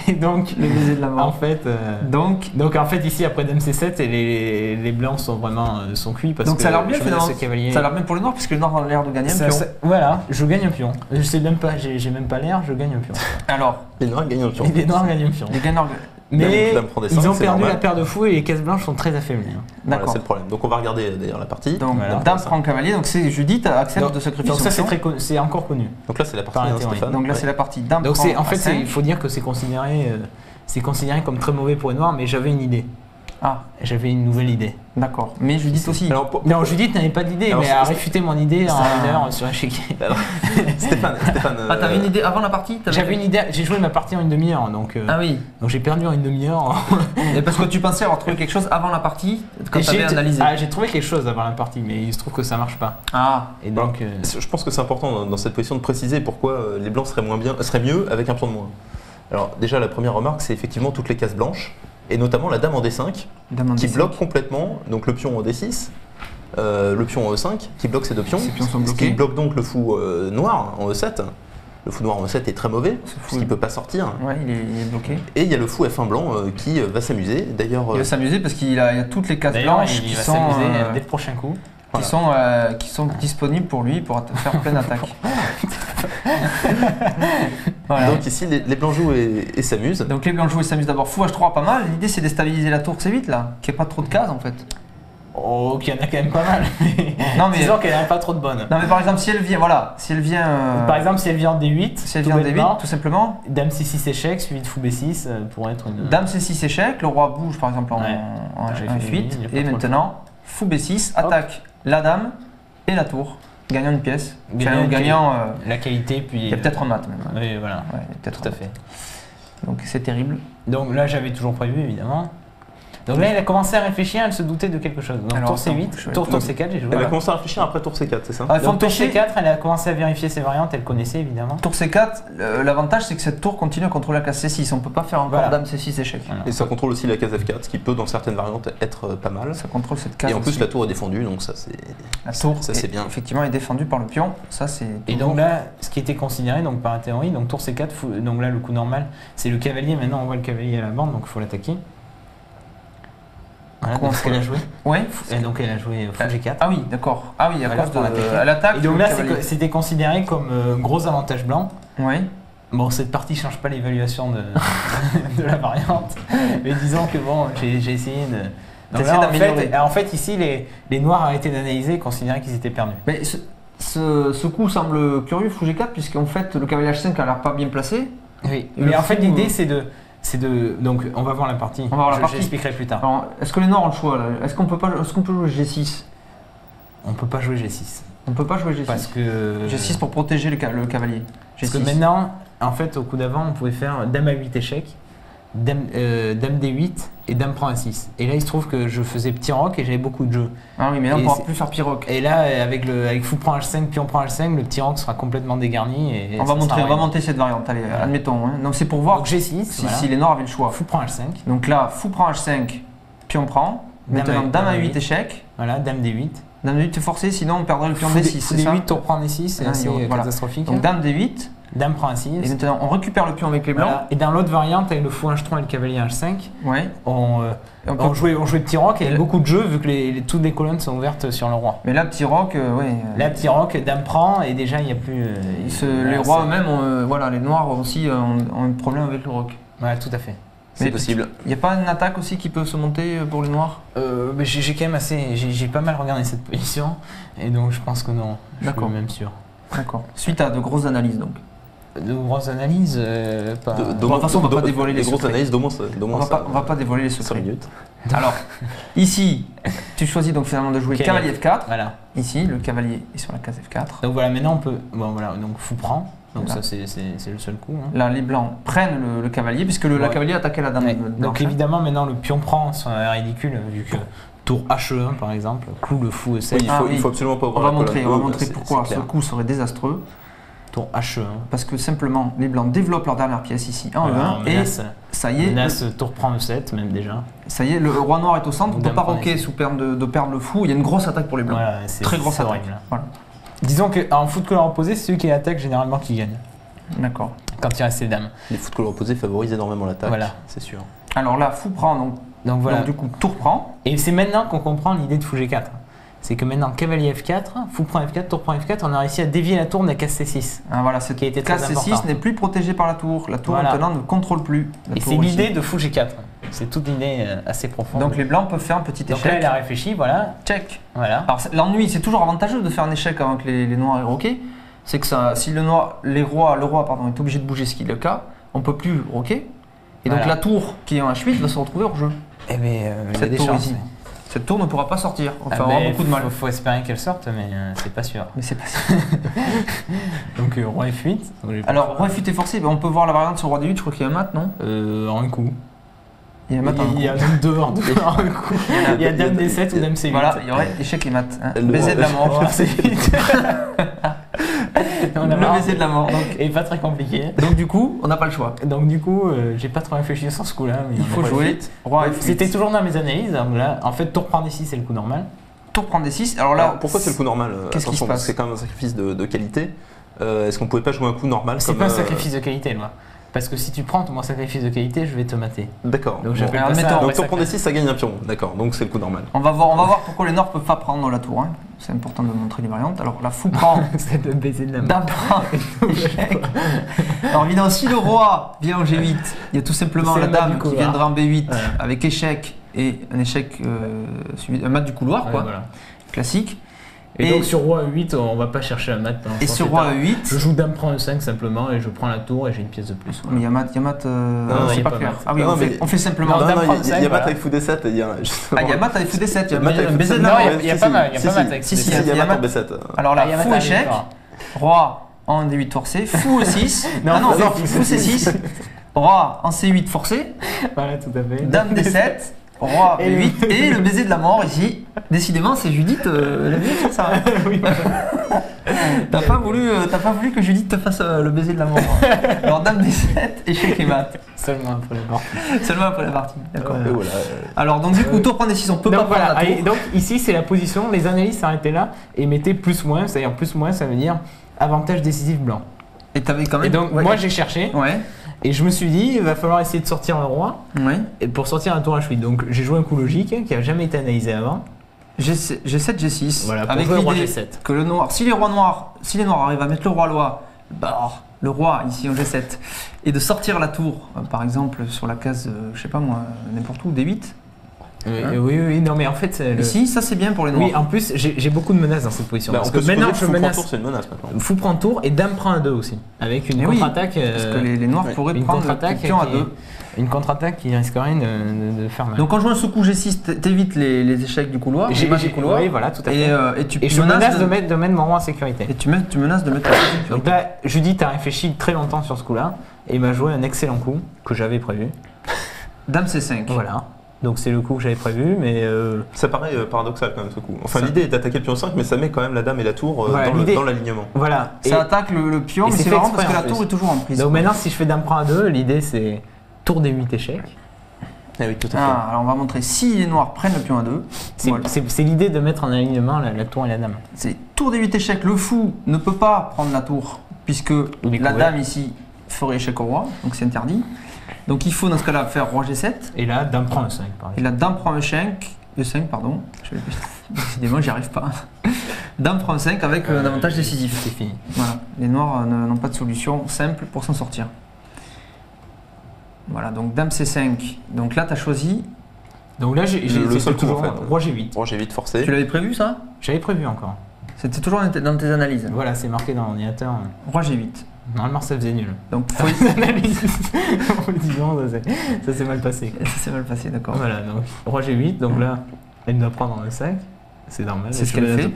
Speaker 3: Et donc,
Speaker 1: le baiser de la mort.
Speaker 3: En fait, donc en fait ici après dame C7 et les blancs sont vraiment sont cuits parce
Speaker 1: donc
Speaker 3: que
Speaker 1: ça a l'air bien finalement. Ça
Speaker 3: a
Speaker 1: l'air bien pour les noirs puisque les noirs ont l'air de gagner un pion.
Speaker 3: Voilà, je gagne un pion. Je sais même pas, j'ai même pas l'air, je gagne un pion.
Speaker 1: Alors,
Speaker 2: les noirs gagnent un pion.
Speaker 3: Les noirs gagnent un pion.
Speaker 1: Mais
Speaker 3: ils ont perdu la paire de fous et les cases blanches sont très affaiblies.
Speaker 2: Voilà, c'est le problème. Donc on va regarder d'ailleurs la partie.
Speaker 1: Donc dame prend cavalier, donc c'est Judith accepte de sacrifier.
Speaker 3: Donc ça c'est encore connu.
Speaker 2: Donc là c'est la partie Stéphane.
Speaker 1: Donc là c'est la partie dame
Speaker 3: prend. Donc en fait il faut dire que c'est considéré comme très mauvais pour les noirs, mais j'avais une idée. J'avais une nouvelle idée.
Speaker 1: D'accord. Mais Judith aussi.
Speaker 3: Non, Judith n'avait pas d'idée, mais a réfuté mon idée en 1 heure sur échiquier.
Speaker 2: Stéphane.
Speaker 1: T'avais une idée avant la partie?
Speaker 3: J'avais une idée, j'ai joué ma partie en 1/2 heure, donc. Donc j'ai perdu en 1/2 heure.
Speaker 1: Et parce que tu pensais avoir trouvé quelque chose avant la partie, quand t'avais analysé.
Speaker 3: J'ai trouvé quelque chose avant la partie, mais il se trouve que ça marche pas.
Speaker 1: Et
Speaker 2: donc. Je pense que c'est important dans cette position de préciser pourquoi les blancs seraient mieux avec un pion de moins. Alors déjà la première remarque, c'est effectivement toutes les cases blanches. Et notamment la dame en D5 qui bloque complètement donc le pion en D6, le pion en E5 qui bloque ces deux pions, ce qui bloque donc le fou noir en E7. Le fou noir en E7 est très mauvais parce qu'il ne peut pas sortir.
Speaker 1: Ouais, il est bloqué.
Speaker 2: Et il y a le fou F1 blanc qui va s'amuser. D'ailleurs,
Speaker 1: il va s'amuser parce qu'il y a toutes les cases blanches qui sont
Speaker 3: dès le prochain coup.
Speaker 1: Qui sont disponibles pour lui pour faire pleine attaque.
Speaker 2: Voilà. Donc ici les blancs jouent et s'amusent.
Speaker 1: Donc les blancs jouent et s'amusent d'abord. Fou H3 pas mal. L'idée c'est de déstabiliser la tour C8 là, qu'il n'y ait pas trop de cases en fait.
Speaker 3: Oh, qu'il y en a quand même pas mal. Mais disons qu'elle n'a pas trop de bonnes.
Speaker 1: Non mais par exemple si elle vient,
Speaker 3: Par exemple si elle vient en D8,
Speaker 1: tout simplement.
Speaker 3: Dame C6 échec suivi de fou B6 pour être une.
Speaker 1: Dame C6 échec, le roi bouge par exemple en F8 et maintenant fou B6 attaque la dame et la tour. Gagnant une pièce. Gagnant
Speaker 3: la qualité, puis.
Speaker 1: Il y a peut-être un mat même.
Speaker 3: Oui, voilà.
Speaker 1: Ouais, peut-être tout à fait. Donc c'est terrible.
Speaker 3: Donc là, j'avais toujours prévu, évidemment. Donc là, elle a commencé à réfléchir, elle se doutait de quelque chose. Donc tour C8, tour C4, j'ai joué.
Speaker 2: Elle a commencé à réfléchir après tour C4, c'est ça?
Speaker 3: Donc tour C4, elle a commencé à vérifier ses variantes, elle connaissait évidemment.
Speaker 1: Tour C4, l'avantage c'est que cette tour continue à contrôler la case C6, on ne peut pas faire encore dame C6 échec.
Speaker 2: Voilà. Et ça contrôle aussi la case F4, ce qui peut dans certaines variantes être pas mal.
Speaker 1: Ça contrôle cette case.
Speaker 2: Et en plus la tour est défendue, donc ça c'est.
Speaker 1: La tour,
Speaker 2: ça c'est bien.
Speaker 1: Effectivement, est défendue par le pion, ça c'est.
Speaker 3: Et donc là, ce qui était considéré donc par la théorie, donc tour C4, donc là le coup normal, c'est le cavalier. Maintenant on voit le cavalier à la bande, donc il faut l'attaquer. Voilà, donc ce qu'elle a joué.
Speaker 1: Oui.
Speaker 3: Et donc elle a joué fou G4.
Speaker 1: Ah oui, d'accord. Ah oui, à cause de l'attaque.
Speaker 3: Et donc là, c'était considéré comme gros avantage blanc.
Speaker 1: Oui.
Speaker 3: Bon, cette partie ne change pas l'évaluation de la variante. Mais disons que bon, j'ai essayé de. Donc là, en fait, ici, les noirs arrêtaient d'analyser et considéraient qu'ils étaient perdus.
Speaker 1: Mais ce coup semble curieux, fou G4, puisqu'en fait, le cavalier H5 a l'air pas bien placé.
Speaker 3: Oui. Mais en fait, l'idée, c'est de. Donc on va voir la partie.
Speaker 1: On va voir la partie.
Speaker 3: J'expliquerai plus tard.
Speaker 1: Alors, est-ce que les noirs ont le choix là? Est-ce qu'on peut jouer G6?
Speaker 3: On peut pas jouer G6.
Speaker 1: On peut pas jouer G6.
Speaker 3: Parce que
Speaker 1: G6 pour protéger le cavalier.
Speaker 3: Parce que maintenant, en fait, au coup d'avant, on pouvait faire dame A8 échec, dame D8 et dame prend A6. Et là, il se trouve que je faisais petit roc et j'avais beaucoup de jeux.
Speaker 1: Ah oui, mais là, on ne pourra plus faire petit roc.
Speaker 3: Et là, avec fou prend H5, pion prend H5, le petit roc sera complètement dégarni. Et
Speaker 1: on va monter cette variante. Allez, admettons. Hein. Donc c'est pour voir
Speaker 3: donc, G6,
Speaker 1: si les noirs avaient le choix.
Speaker 3: Fou prend H5.
Speaker 1: Donc là, fou prend H5, pion prend. Maintenant, dame A8 échec.
Speaker 3: Voilà, dame D8.
Speaker 1: Dame D8 est forcé, sinon on perdrait le pion D6.
Speaker 3: Fou D8, tour prend D6, c'est assez catastrophique.
Speaker 1: Donc dame D8.
Speaker 3: Dame prend A6.
Speaker 1: Et maintenant, on récupère le pion avec les blancs.
Speaker 3: Voilà. Et dans l'autre variante, avec le fou H3 et le cavalier H5, on jouait petit roc et beaucoup de jeux vu que toutes les colonnes sont ouvertes sur le roi.
Speaker 1: Mais là, petit roc,
Speaker 3: Là, petit roc, dame prend et déjà il n'y a plus.
Speaker 1: Les rois eux-mêmes, les noirs aussi ont un problème avec le roc.
Speaker 3: Ouais, tout à fait.
Speaker 2: C'est possible.
Speaker 1: Il n'y a pas une attaque aussi qui peut se monter pour les noirs?
Speaker 3: Mais j'ai quand même j'ai pas mal regardé cette position et donc je pense que non.
Speaker 1: D'accord.
Speaker 3: Je suis même sûr.
Speaker 1: D'accord. Suite à de grosses analyses donc.
Speaker 3: De grosses analyses, pas.
Speaker 1: De toute façon, on ne va pas dévoiler les grosses
Speaker 2: analyses,
Speaker 1: on va pas dévoiler les secrets.
Speaker 2: 5 minutes.
Speaker 1: Alors, ici, tu choisis donc finalement de jouer cavalier F4.
Speaker 3: Voilà.
Speaker 1: Ici, le cavalier est sur la case F4.
Speaker 3: Donc voilà, maintenant on peut. Bon voilà, donc fou prend. Donc ça c'est le seul coup. Hein.
Speaker 1: Là, les blancs prennent le cavalier puisque le cavalier attaquait la dame.
Speaker 3: Ouais. Donc évidemment maintenant le pion prend, c'est ridicule vu que tour H1 par exemple, cloue le fou E7.
Speaker 2: Oui, il faut absolument pas ouvrir
Speaker 1: on va montrer pourquoi ce coup serait désastreux.
Speaker 3: Tour H1.
Speaker 1: Parce que simplement les blancs développent leur dernière pièce ici en E1 et ça y est.
Speaker 3: Menace tour prend E7 même déjà.
Speaker 1: Ça y est, le roi noir est au centre, on ne peut pas roquer sous peine de perdre le fou. Il y a une grosse attaque pour les blancs.
Speaker 3: Voilà,
Speaker 1: très grosse attaque.
Speaker 3: Voilà. Disons qu'en foot couleur opposée, c'est celui qui attaque généralement qui gagne.
Speaker 1: D'accord.
Speaker 3: Quand il reste les dames.
Speaker 2: Les foot couleur opposée favorisent énormément l'attaque.
Speaker 3: Voilà.
Speaker 2: C'est sûr.
Speaker 1: Alors là, fou prend donc voilà. Donc, du coup, tour prend.
Speaker 3: Et c'est maintenant qu'on comprend l'idée de fou G4. C'est que maintenant, cavalier F4, fou prend F4, tour prend F4, on a réussi à dévier la tour de la case C6.
Speaker 1: Ah voilà, cette case C6 n'est plus protégée par la tour. La tour maintenant ne contrôle plus.
Speaker 3: Et c'est l'idée de fou G4. C'est toute une idée assez profonde.
Speaker 1: Donc les blancs peuvent faire un petit échec.
Speaker 3: Donc là, elle a réfléchi, voilà.
Speaker 1: Check.
Speaker 3: Voilà.
Speaker 1: Alors l'ennui, c'est toujours avantageux de faire un échec avant que les noirs aient roqué. C'est que ça, si le roi est obligé de bouger, ce qui est le cas, on ne peut plus roquer. Et donc la tour qui est en H8 va se retrouver hors jeu.
Speaker 3: Eh bien, il y a des
Speaker 1: tour
Speaker 3: chances.
Speaker 1: ici. Cette tour ne pourra pas sortir. On va
Speaker 3: Ah
Speaker 1: avoir beaucoup de mal.
Speaker 3: Il faut espérer qu'elle sorte, mais c'est pas sûr.
Speaker 1: Mais c'est pas sûr.
Speaker 3: Donc roi F8.
Speaker 1: Alors roi F8 est forcé, on peut voir la variante sur roi D8, je crois qu'il y a un mat, non
Speaker 3: En un coup.
Speaker 1: Il y a un mat en un coup.
Speaker 3: Il y a même deux en un coup. Il y a dame D7 ou dame C8.
Speaker 1: Voilà, il y aurait échec et mat. Hein. Baiser de la mort. Le baiser de la mort. Donc,
Speaker 3: et pas très compliqué.
Speaker 1: Donc du coup, on n'a pas le choix.
Speaker 3: Donc du coup, j'ai pas trop réfléchi sur ce coup-là.
Speaker 1: Il faut jouer roi F8.
Speaker 3: C'était toujours dans mes analyses. Donc là, en fait, tour prend D6, c'est le coup normal.
Speaker 1: Tour prend D6. Alors là,
Speaker 2: pourquoi c'est le coup normal?
Speaker 1: Qu'est-ce qui se passe?
Speaker 2: C'est quand même un sacrifice de qualité. Est-ce qu'on pouvait pas jouer un coup normal?
Speaker 3: C'est pas un sacrifice de qualité, moi. Parce que si tu prends mon sacrifice de qualité, je vais te mater.
Speaker 2: D'accord.
Speaker 3: Donc,
Speaker 2: donc tour prend D6, ça gagne un pion. D'accord, donc c'est le coup normal.
Speaker 1: On va voir pourquoi les Noirs peuvent pas prendre la tour. Hein. C'est important de montrer les variantes. Alors la fou prend.
Speaker 3: C'est le baiser de la mort.
Speaker 1: Dame prend. Alors évidemment, si le roi vient en G8, il y a tout simplement la dame qui viendra en B8 avec échec et un échec, un mat du couloir, quoi. Voilà. Classique.
Speaker 3: Et donc sur roi E8, on va pas chercher un mat.
Speaker 1: Et sur roi E8,
Speaker 3: je joue dame prend E5 simplement et je prends la tour et j'ai une pièce de plus.
Speaker 1: Mais il y a mat,
Speaker 3: non,
Speaker 1: c'est pas clair. Ah oui, on fait simplement
Speaker 2: dame prend E5. Il y a mat avec fou D7. Il y a
Speaker 1: mat avec fou D7.
Speaker 2: Il y a mat avec
Speaker 1: baiser de
Speaker 3: la
Speaker 1: mort.
Speaker 3: Il y a pas mat avec
Speaker 2: si, il y a mat en B7.
Speaker 1: Alors là, fou échec, roi en D8 forcé, fou E6. Non, fou C6, roi en C8 forcé.
Speaker 3: Voilà, tout à fait.
Speaker 1: Dame D7. Roi B8 et le baiser de la mort ici. Décidément, c'est Judith, elle a bien fait ça.
Speaker 3: Oui.
Speaker 1: T'as pas voulu que Judith te fasse le baiser de la mort. Alors dame D7, échec et mat.
Speaker 3: Seulement après la partie.
Speaker 1: Seulement après la partie. D'accord. Voilà. Alors donc du coup, tour prend décision. On peut pas prendre la tour.
Speaker 3: Donc ici, c'est la position. Les analyses s'arrêtaient là et mettaient plus-moins. C'est-à-dire plus-moins, ça veut dire avantage décisif blanc.
Speaker 1: Et t'avais quand même.
Speaker 3: Et donc moi, j'ai cherché.
Speaker 1: Ouais.
Speaker 3: Et je me suis dit, il va falloir essayer de sortir le roi pour sortir un tour H8. Donc j'ai joué un coup logique qui n'a jamais été analysé avant.
Speaker 1: G7, G6.
Speaker 3: Voilà,
Speaker 1: avec
Speaker 3: le roi
Speaker 1: l'idée
Speaker 3: G7.
Speaker 1: Que le noir, si les noirs arrivent à mettre le roi loi, le roi ici en G7, et de sortir la tour, par exemple sur la case, je sais pas moi, n'importe où, D8.
Speaker 3: Oui, non mais en fait...
Speaker 1: Ici, ça c'est bien pour les noirs.
Speaker 3: Oui, en plus j'ai beaucoup de menaces dans cette position. Parce que maintenant je menace...
Speaker 2: Tour, c'est une menace maintenant.
Speaker 3: Fou prend tour et dame prend un 2 aussi. Avec une contre-attaque...
Speaker 1: parce que les noirs pourraient prendre le pion à 2.
Speaker 3: Une contre-attaque qui risquerait de faire mal.
Speaker 1: Donc en jouant ce coup G6, t'évites les échecs du couloir, les matchs du couloir.
Speaker 3: Oui, voilà, tout à fait.
Speaker 1: Et je menace
Speaker 3: de mettre mon roi en sécurité.
Speaker 1: Et tu menaces de mettre la sécurité.
Speaker 3: Donc là, Judith a réfléchi très longtemps sur ce coup-là et m'a joué un excellent coup que j'avais prévu.
Speaker 1: Dame C5.
Speaker 3: Voilà. Donc c'est le coup que j'avais prévu, mais...
Speaker 2: Ça paraît paradoxal quand même ce coup. Enfin l'idée est d'attaquer le pion 5, mais ça met quand même la dame et la tour dans l'alignement.
Speaker 3: Voilà.
Speaker 1: Ça attaque le pion, mais c'est marrant parce que la tour est toujours en prise.
Speaker 3: Donc maintenant si je fais dame prend à 2, l'idée c'est tour des 8 échecs.
Speaker 2: Ah oui, tout à fait.
Speaker 1: Alors on va montrer si les noirs prennent le pion à 2.
Speaker 3: C'est l'idée de mettre en alignement la tour et la dame.
Speaker 1: C'est tour des 8 échecs, le fou ne peut pas prendre la tour, puisque la dame ici ferait échec au roi, donc c'est interdit. Donc il faut dans ce cas-là faire roi G7.
Speaker 3: Et là, dame prend E5 par exemple.
Speaker 1: Et là, dame prend E5, pardon. Décidément, j'y arrive pas. Dame prend E5 avec un avantage décisif.
Speaker 3: C'est fini.
Speaker 1: Voilà. Les noirs n'ont pas de solution simple pour s'en sortir. Voilà, donc dame C5. Donc là, tu as choisi.
Speaker 3: Donc là, j'ai
Speaker 2: le seul coup en fait.
Speaker 3: Roi G8.
Speaker 2: Roi G8 forcé.
Speaker 1: Tu l'avais prévu ça?
Speaker 3: J'avais prévu encore.
Speaker 1: C'était toujours dans tes analyses.
Speaker 3: Voilà, c'est marqué dans l'ordinateur.
Speaker 1: Roi G8.
Speaker 3: Normalement, ça faisait nul.
Speaker 1: Donc,
Speaker 3: faut disons, ça s'est mal passé.
Speaker 1: Ça s'est mal passé, d'accord.
Speaker 3: Voilà, donc roi G8, donc là, elle doit prendre en E5. C'est normal.
Speaker 1: C'est ce qu'elle fait.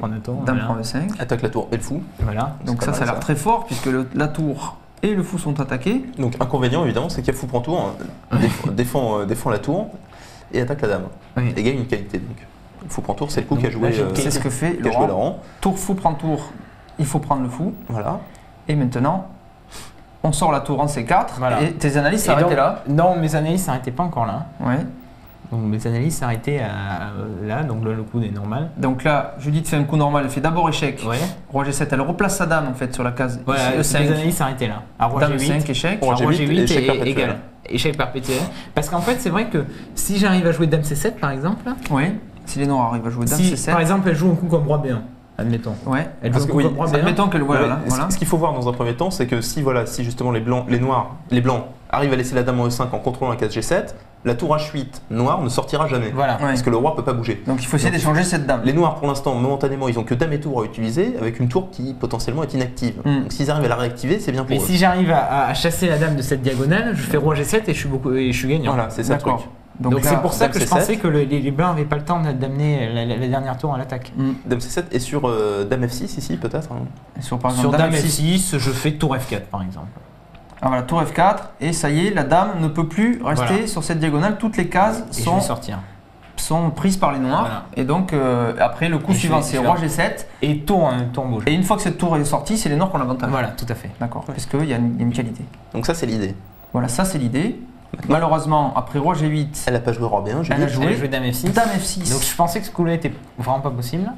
Speaker 1: Dame prend
Speaker 3: E5.
Speaker 2: Attaque la tour et le fou.
Speaker 3: Voilà.
Speaker 1: Donc ça a l'air très fort puisque la tour et le fou sont attaqués.
Speaker 2: Donc inconvénient évidemment, c'est qu'il y a fou prend tour, défend la tour et attaque la dame. Oui. Et gagne une qualité donc. Fou prend tour, c'est le coup qu'a joué.
Speaker 1: C'est ce que fait Laurent. Tour fou prend tour, il faut prendre le fou.
Speaker 2: Voilà.
Speaker 1: Et maintenant, on sort la tour en C4 et tes analyses s'arrêtaient là.
Speaker 3: Non, mes analyses s'arrêtaient pas encore là.
Speaker 1: Ouais.
Speaker 3: Donc mes analyses s'arrêtaient là, donc là le coup est normal.
Speaker 1: Donc là, Judith fait un coup normal, elle fait d'abord échec.
Speaker 3: Ouais.
Speaker 1: Roi G7, elle replace sa dame en fait sur la case.
Speaker 3: Voilà, mes analyses s'arrêtaient là. Alors, roi
Speaker 1: dame
Speaker 3: G8,
Speaker 1: E5, échec.
Speaker 3: Roi G8 est égal. Échec perpétuel. Parce qu'en fait, c'est vrai que si j'arrive à jouer dame C7 par exemple.
Speaker 1: Oui. Si les noirs arrivent à jouer dame C7.
Speaker 3: Par exemple, elle joue un coup comme roi B1. Admettons.
Speaker 1: Ouais.
Speaker 3: Elle joue un coup comme roi B1.
Speaker 1: Admettons que voilà.
Speaker 2: Ce qu'il faut voir dans un premier temps, c'est que si justement les blancs arrivent à laisser la dame en E5 en contrôlant la case G7, la tour H8 noire ne sortira jamais.
Speaker 3: Voilà.
Speaker 2: Parce que le roi ne peut pas bouger.
Speaker 1: Donc il faut essayer d'échanger cette dame.
Speaker 2: Les noirs pour l'instant, momentanément, ils ont que dame et tour à utiliser avec une tour qui potentiellement est inactive. Donc s'ils arrivent à la réactiver, c'est bien pour eux.
Speaker 3: Mais si j'arrive à chasser la dame de cette diagonale, je fais roi G7 et je suis gagnant.
Speaker 2: Voilà, c'est ça le truc.
Speaker 3: Donc c'est pour ça que je pensais que les blancs n'avaient pas le temps d'amener la dernière tour à l'attaque.
Speaker 2: Dame C7 et sur Dame F6 ici peut-être
Speaker 1: Sur
Speaker 3: Dame F6, je fais tour F4 par exemple.
Speaker 1: Ah voilà, tour F4, et ça y est, la dame ne peut plus rester sur cette diagonale. Toutes les cases sont prises par les noirs. Voilà. Et donc, après, le coup suivant, c'est roi G7.
Speaker 3: Et tour rouge.
Speaker 1: Et une fois que cette tour est sortie, c'est les noirs qui ont l'avantage.
Speaker 3: Voilà, tout à fait.
Speaker 1: D'accord, parce qu'il y a une qualité.
Speaker 2: Donc ça, c'est l'idée.
Speaker 1: Voilà, ça, c'est l'idée. Malheureusement, après roi G8...
Speaker 2: Elle n'a pas joué roi B1,
Speaker 1: elle a joué
Speaker 3: Dame F6.
Speaker 1: Dame F6.
Speaker 3: Donc je pensais que ce coup-là était vraiment pas possible.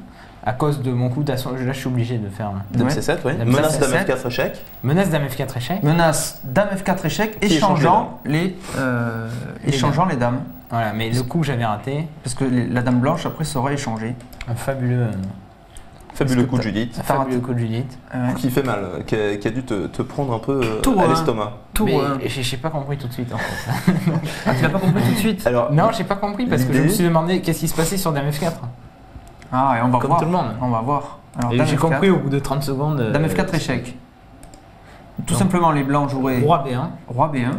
Speaker 3: À cause de mon coup d'assaut, là je suis obligé de faire.
Speaker 2: Dame C7, oui. Menace Dame F4 échec.
Speaker 3: Menace Dame F4 échec.
Speaker 1: Menace Dame F4 échec, échangeant les dames.
Speaker 3: Voilà, mais le coup que j'avais raté.
Speaker 1: Parce que la dame blanche après sera échangée.
Speaker 3: Un fabuleux.
Speaker 2: Fabuleux coup de Judith.
Speaker 3: Fabuleux coup de Judith.
Speaker 2: Qui fait mal, qui a dû te prendre un peu à l'estomac.
Speaker 3: J'ai pas compris tout de suite en fait.
Speaker 1: Ah, tu l'as pas compris tout de suite?
Speaker 3: Alors, non, j'ai pas compris parce que je me suis demandé qu'est-ce qui se passait sur Dame F4.
Speaker 1: Ah, et on va
Speaker 3: comme
Speaker 1: voir.
Speaker 3: Tout le monde.
Speaker 1: On va voir.
Speaker 3: J'ai compris au bout de 30 secondes.
Speaker 1: Dame F4 échec. Tout simplement, les blancs joueraient.
Speaker 3: Roi B1.
Speaker 1: Roi B1.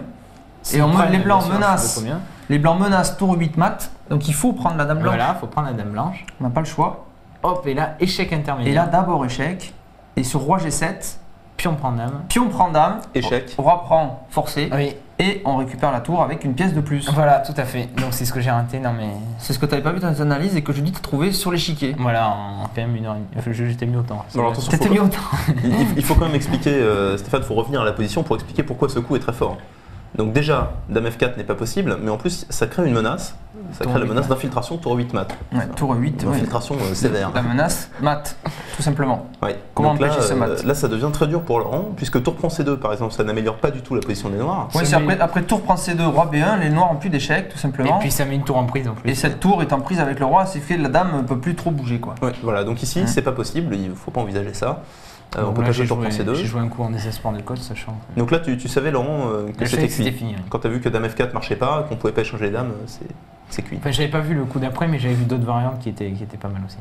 Speaker 1: Et les blancs menacent. Les blancs menacent tour 8 mat. Donc il faut prendre la dame blanche.
Speaker 3: Voilà, il faut prendre la dame blanche.
Speaker 1: On n'a pas le choix.
Speaker 3: Hop, et là, échec intermédiaire.
Speaker 1: Et là, d'abord échec. Et sur roi G7.
Speaker 3: Pion prend dame.
Speaker 1: Pion prend dame.
Speaker 2: Échec.
Speaker 1: Roi prend forcé.
Speaker 3: Oui.
Speaker 1: Et on récupère la tour avec une pièce de plus.
Speaker 3: Voilà, tout à fait. Donc c'est ce que j'ai raté. Non mais.
Speaker 1: C'est ce que tu n'avais pas vu dans les analyses et que je dis te trouver sur l'échiquier.
Speaker 3: Voilà, en quand même 1h30. J'étais mis au temps.
Speaker 1: T'étais mis au temps.
Speaker 2: Il faut quand même expliquer, Stéphane, il faut revenir à la position pour expliquer pourquoi ce coup est très fort. Donc déjà, Dame F4 n'est pas possible, mais en plus ça crée une menace. Ça crée la menace d'infiltration tour 8 mat.
Speaker 1: Ouais, tour 8.
Speaker 2: Infiltration sévère.
Speaker 1: La menace mat, tout simplement.
Speaker 2: Ouais.
Speaker 1: Comment empêcher ce mat?
Speaker 2: Là, ça devient très dur pour Laurent, puisque tour prend C2 par exemple, ça n'améliore pas du tout la position des noirs.
Speaker 1: Oui, après tour prend C2, roi B1, les noirs n'ont plus d'échec, tout simplement.
Speaker 3: Et puis ça met une tour en prise en plus.
Speaker 1: Et cette tour est en prise avec le roi, c'est fait que la dame ne peut plus trop bouger, quoi.
Speaker 2: Ouais, voilà, donc ici, c'est pas possible, il ne faut pas envisager ça. On peut pas jouer tour prend C2.
Speaker 3: J'ai joué un coup en désespoir de code, sachant.
Speaker 2: Donc là, tu savais, Laurent, que c'était
Speaker 3: fini.
Speaker 2: Quand tu as vu que Dame F4 marchait pas, qu'on pouvait pas échanger les dames, c'est cuit.
Speaker 3: Enfin, j'avais pas vu le coup d'après, mais j'avais vu d'autres variantes qui étaient pas mal aussi.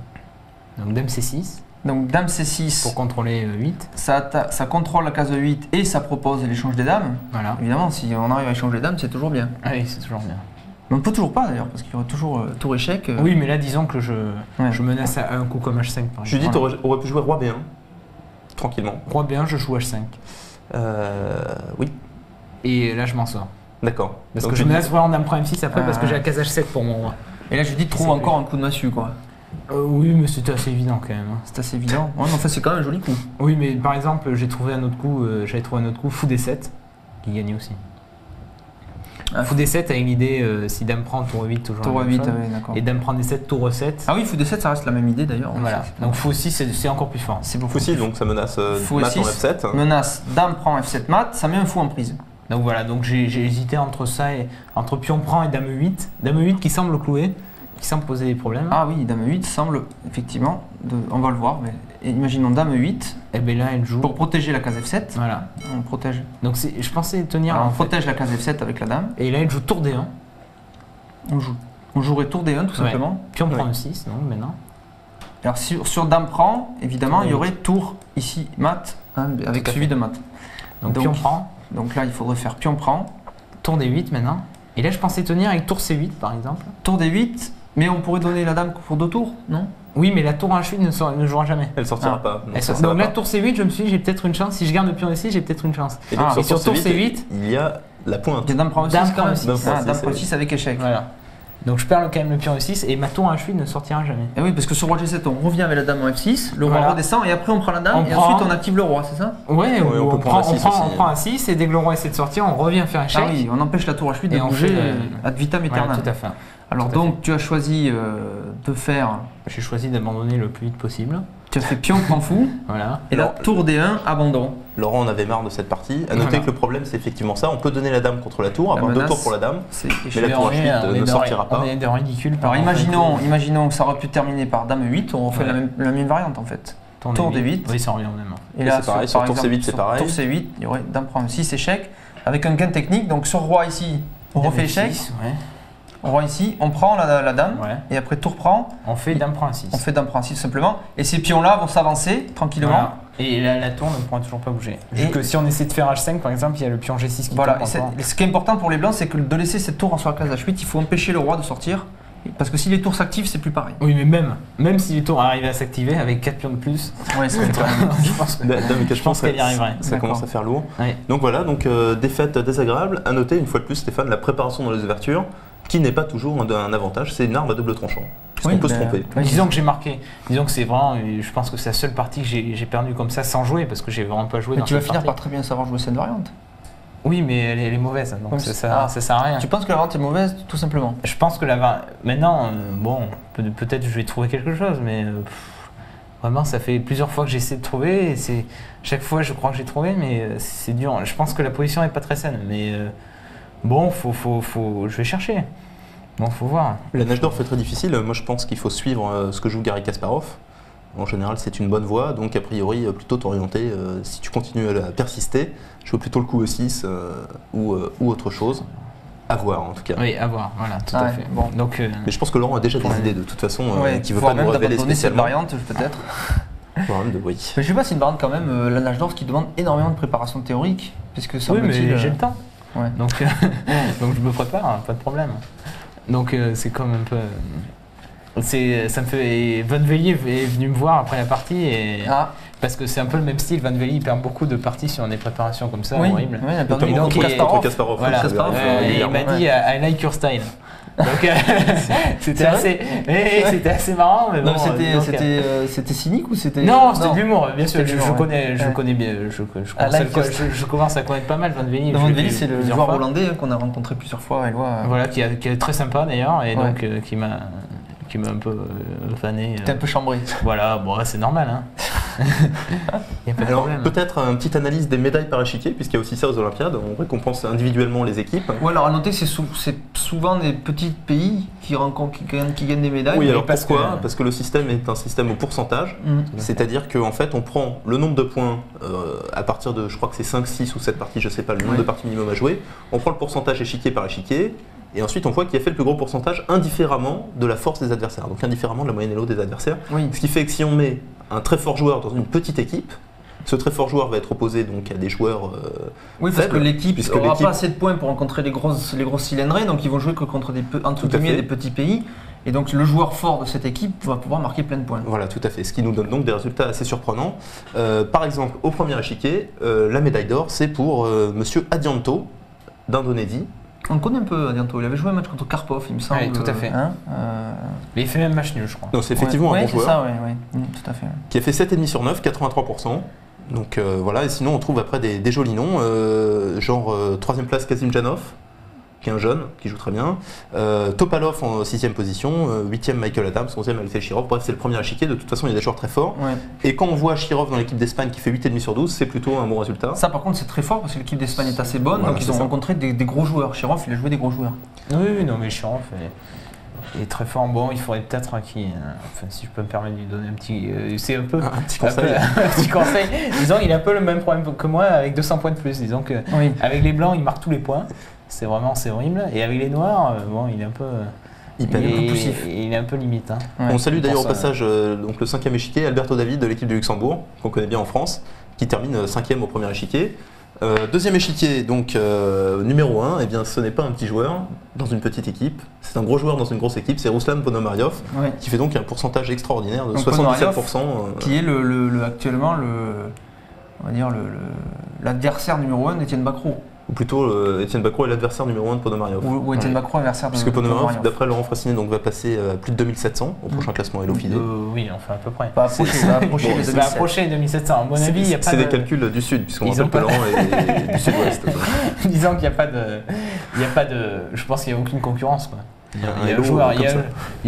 Speaker 3: Donc Dame C6.
Speaker 1: Donc Dame C6.
Speaker 3: Pour contrôler 8.
Speaker 1: Ça contrôle la case 8 et ça propose l'échange des dames.
Speaker 3: Voilà.
Speaker 1: Évidemment, si on arrive à échanger les dames, c'est toujours bien.
Speaker 3: Ah oui, c'est toujours bien.
Speaker 1: Mais on ne peut toujours pas d'ailleurs, parce qu'il y aura toujours tour échec.
Speaker 3: Oui, mais là, disons que je menace à un coup comme H5 par exemple.
Speaker 2: Judith aurait pu jouer roi B1. Tranquillement.
Speaker 3: Roi B1, je joue H5.
Speaker 2: Oui.
Speaker 3: Et là, je m'en sors.
Speaker 2: D'accord.
Speaker 3: Parce que je menace vraiment Dame prend M6 après parce que j'ai la case H7 pour mon roi.
Speaker 1: Et là, je dis trouve encore un coup de massue, quoi.
Speaker 3: Oui, mais c'était assez évident quand même.
Speaker 1: C'est assez évident. Ouais, mais enfin, c'est quand même un joli coup.
Speaker 3: Oui, mais par exemple, j'avais trouvé un autre coup, fou D7, qui gagnait aussi. Fou D7 avec l'idée si Dame prend tour 8 toujours.
Speaker 1: Tour 8, oui, d'accord.
Speaker 3: Et Dame prend D7, tour 7.
Speaker 1: Ah oui, Fou D7, ça reste la même idée d'ailleurs.
Speaker 3: Voilà. Donc Fou aussi, c'est encore plus fort.
Speaker 2: C'est Fou 6, donc ça menace mat en F7.
Speaker 1: Menace Dame prend F7 mat, ça met un fou en prise.
Speaker 3: Donc voilà, donc j'ai hésité entre ça et entre pion prend et Dame 8. Dame 8 qui semble clouer, qui semble poser des problèmes.
Speaker 1: Ah oui, Dame 8 semble effectivement, on va le voir, mais imaginons Dame 8.
Speaker 3: Et bien là, elle joue.
Speaker 1: Pour protéger la case F7.
Speaker 3: Voilà.
Speaker 1: On protège.
Speaker 3: Donc je pensais tenir.
Speaker 1: Alors, on protège la case F7 avec la dame.
Speaker 3: Et là, elle joue tour D1.
Speaker 1: On jouerait tour D1 tout simplement.
Speaker 3: Pion prend E6, non, maintenant.
Speaker 1: Alors sur Dame prend, évidemment, il y aurait tour ici, mat, avec suivi de mat.
Speaker 3: Donc pion prend.
Speaker 1: Donc là, il faudrait faire pion prend.
Speaker 3: Tour D8 maintenant. Et là, je pensais tenir avec tour C8 par exemple.
Speaker 1: Tour D8, mais on pourrait donner la dame pour 2 tours, non?
Speaker 3: Oui, mais la tour H8 ne jouera jamais.
Speaker 2: Elle sortira pas.
Speaker 3: Donc là, tour C8, je me suis dit, j'ai peut-être une chance. Si je garde le pion ici, j'ai peut-être une chance.
Speaker 2: Et, donc, sur tour C8, il y a la pointe.
Speaker 1: Il y a Dame prend E6
Speaker 3: Dame
Speaker 1: quand même.
Speaker 3: Dame
Speaker 1: prend E6 avec échec.
Speaker 3: Voilà. Donc je perds quand même le pion E6 et ma tour H8 ne sortira jamais.
Speaker 1: Et oui, parce que sur roi G7, on revient avec la dame en F6, le roi redescend et après on prend la dame et ensuite on active le roi, c'est ça?
Speaker 3: Ouais, on prend A6 et dès que le roi essaie de sortir, on revient faire échec.
Speaker 1: Ah oui, on empêche la tour H8 de bouger ad vitam aeternam.
Speaker 3: Voilà, tout à fait.
Speaker 1: Alors donc tu as choisi de faire...
Speaker 3: J'ai choisi d'abandonner le plus vite possible.
Speaker 1: Tu as fait pion prend fou.
Speaker 3: Voilà.
Speaker 1: Et là, tour D1, abandon.
Speaker 2: Laurent en avait marre de cette partie. À noter que le problème, c'est effectivement ça. On peut donner la dame contre la tour, avoir 2 tours pour la dame. Mais la tour H8 ne sortira pas.
Speaker 3: On est des ridicules.
Speaker 1: Alors imaginons que ça aurait pu terminer par dame 8. On refait la même variante en fait.
Speaker 3: Tour D8. Oui, ça revient au même.
Speaker 2: Et là, c'est pareil. Sur tour C8, c'est pareil.
Speaker 1: Tour C8, il y aurait dame prend 6 échec. Avec un gain technique. Donc sur roi ici, on refait échec. Roi ici, on prend la dame, et après tour prend.
Speaker 3: On fait dame prend 6.
Speaker 1: On fait dame prend 6 simplement. Et ces pions-là vont s'avancer tranquillement.
Speaker 3: Et la tour ne pourra toujours pas bouger. Vu que si on essaie de faire H5 par exemple, il y a le pion G6 qui
Speaker 1: voilà, ce qui est important pour les blancs, c'est que de laisser cette tour sur la case H8, il faut empêcher le roi de sortir. Parce que si les tours s'activent, c'est plus pareil.
Speaker 3: Oui, mais même si les tours arrivaient à s'activer avec 4 pions de plus,
Speaker 2: je pense
Speaker 3: qu'elle y arriverait.
Speaker 2: Ça commence à faire lourd.
Speaker 3: Ouais.
Speaker 2: Donc voilà, défaite désagréable. À noter une fois de plus, Stéphane, la préparation dans les ouvertures, qui n'est pas toujours un avantage, c'est une arme à double tranchant. Puisqu'on peut se tromper.
Speaker 3: Disons que j'ai marqué. Disons que c'est vraiment, je pense que c'est la seule partie que j'ai perdue comme ça sans jouer, parce que j'ai vraiment pas joué.
Speaker 1: Mais tu vas finir par très bien savoir jouer cette variante.
Speaker 3: Oui, mais elle est mauvaise, donc ça sert à rien.
Speaker 1: Tu penses que la variante est mauvaise, tout simplement?
Speaker 3: Je pense que maintenant, peut-être je vais trouver quelque chose, mais vraiment, ça fait plusieurs fois que j'essaie de trouver, et chaque fois je crois que j'ai trouvé, mais c'est dur. Je pense que la position n'est pas très saine, mais je vais chercher. Bon, faut voir.
Speaker 2: La nage d'or fait très difficile. Moi, je pense qu'il faut suivre ce que joue Garry Kasparov. En général, c'est une bonne voie, donc a priori, plutôt t'orienter. Si tu continues à persister, je veux plutôt le coup E6 ou autre chose. À voir, en tout cas.
Speaker 3: Oui, à voir, voilà, tout à fait.
Speaker 1: Bon.
Speaker 3: Donc,
Speaker 2: mais je pense que Laurent a déjà des idées, de toute façon, qui ne veut pas nous révéler spécialement.
Speaker 1: Cette variante, peut-être.
Speaker 2: Oui.
Speaker 1: Mais je sais pas, c'est une variante quand même, la nage d'or, qui demande énormément de préparation théorique. Parce que
Speaker 3: oui, mais j'ai le temps. Ouais. Donc je me prépare, pas de problème. Donc c'est comme un peu... ça me fait... Van Velier est venu me voir après la partie et... Parce que c'est un peu le même style, Van Velier il perd beaucoup de parties sur des préparations comme ça, horribles.
Speaker 1: Oui, il a perdu contre
Speaker 2: Kasparov.
Speaker 3: Voilà. Et il m'a dit I like your style. Donc c'était assez marrant, mais bon.
Speaker 1: C'était cynique ou c'était...
Speaker 3: Non, c'était de l'humour, bien sûr. Je connais bien. Je commence à connaître pas mal Van Velier.
Speaker 1: Van Velier, c'est le joueur hollandais qu'on a rencontré plusieurs fois.
Speaker 3: Voilà, qui est très sympa d'ailleurs, et donc qui m'a un peu fané.
Speaker 1: T'es un peu chambré.
Speaker 3: Voilà, bon, c'est normal. Hein. Il y a pas de problème.
Speaker 2: Peut-être une petite analyse des médailles par échiquier, puisqu'il y a aussi ça aux Olympiades. On récompense individuellement les équipes.
Speaker 1: Ouais, alors à noter que c'est souvent des petits pays qui gagnent des médailles.
Speaker 2: Oui, alors pourquoi ? Parce que le système est un système au pourcentage. C'est-à-dire qu'en fait, on prend le nombre de points à partir de, je crois que c'est 5, 6 ou 7 parties, je sais pas, le nombre de parties minimum à jouer. On prend le pourcentage échiquier par échiquier. Et ensuite, on voit qui a fait le plus gros pourcentage indifféremment de la force des adversaires, donc indifféremment de la moyenne elo des adversaires. Oui. Ce qui fait que si on met un très fort joueur dans une petite équipe, ce très fort joueur va être opposé donc à des joueurs
Speaker 1: oui, parce
Speaker 2: faibles,
Speaker 1: que l'équipe n'aura pas assez de points pour rencontrer les grosses cylindrées, donc ils vont jouer que contre des petits pays. Et donc le joueur fort de cette équipe va pouvoir marquer plein de points.
Speaker 2: Voilà, tout à fait. Ce qui nous donne donc des résultats assez surprenants. Par exemple, au premier échiquier, la médaille d'or, c'est pour Monsieur Adianto d'Indonésie.
Speaker 1: On le connaît un peu, Adianto. Il avait joué un match contre Karpov, il me semble.
Speaker 3: Oui, tout à fait. Mais il fait même match nul, je crois.
Speaker 2: Non, c'est effectivement un bon joueur.
Speaker 1: Ça, tout à fait.
Speaker 2: Qui a fait 7,5 sur 9, 83%. Donc voilà, et sinon on trouve après des jolis noms, genre 3ème place Kasim Janov, qui est un jeune, qui joue très bien. Topalov en 6ème position, 8ème Michael Adams, 11ème Alexei Shirov. Bref, c'est le premier échiquier, de toute façon il y a des joueurs très forts. Ouais. Et quand on voit Shirov dans l'équipe d'Espagne qui fait 8,5 sur 12, c'est plutôt un bon résultat.
Speaker 1: Ça par contre c'est très fort parce que l'équipe d'Espagne est assez bonne, voilà, donc ils ont rencontré des gros joueurs. Shirov il a joué des gros joueurs.
Speaker 3: Oui, non mais Shirov est très fort. Bon, il faudrait peut-être si je peux me permettre de lui donner un petit... c'est un peu...
Speaker 2: Un petit conseil.
Speaker 3: Un petit conseil. Disons, il a un peu le même problème que moi avec 200 points de plus. Disons qu'avec les blancs, il marque tous les points. C'est horrible. Et avec les noirs, il est un peu...
Speaker 2: Il
Speaker 3: est un peu limite. Hein.
Speaker 2: Ouais, on salue d'ailleurs au passage donc le 5e échiquier, Alberto David de l'équipe de Luxembourg, qu'on connaît bien en France, qui termine 5e au premier échiquier. Deuxième échiquier, donc numéro 1, eh bien, ce n'est pas un petit joueur dans une petite équipe, c'est un gros joueur dans une grosse équipe, c'est Ruslan Ponomariov, qui fait donc un pourcentage extraordinaire de donc 77%.
Speaker 1: Qui est actuellement l'adversaire numéro 1 d'Etienne Bacrot.
Speaker 2: Ou plutôt, Etienne Bacrot est l'adversaire numéro 1 de Ponomariov.
Speaker 1: Ou Etienne Bacrot est l'adversaire de
Speaker 2: Ponomariov. Parce que Ponomariov, d'après Laurent Frassinet, donc, va passer plus de 2700 au prochain classement Elo FIDE.
Speaker 3: Oui, enfin à peu près.
Speaker 1: Pas approcher les
Speaker 3: approcher 2700. À mon avis, il n'y a pas de...
Speaker 2: C'est des calculs du sud, puisqu'on rappelle que Laurent est du sud-ouest.
Speaker 3: Disons qu'il n'y a pas de... Je pense qu'il n'y a aucune concurrence, quoi. Il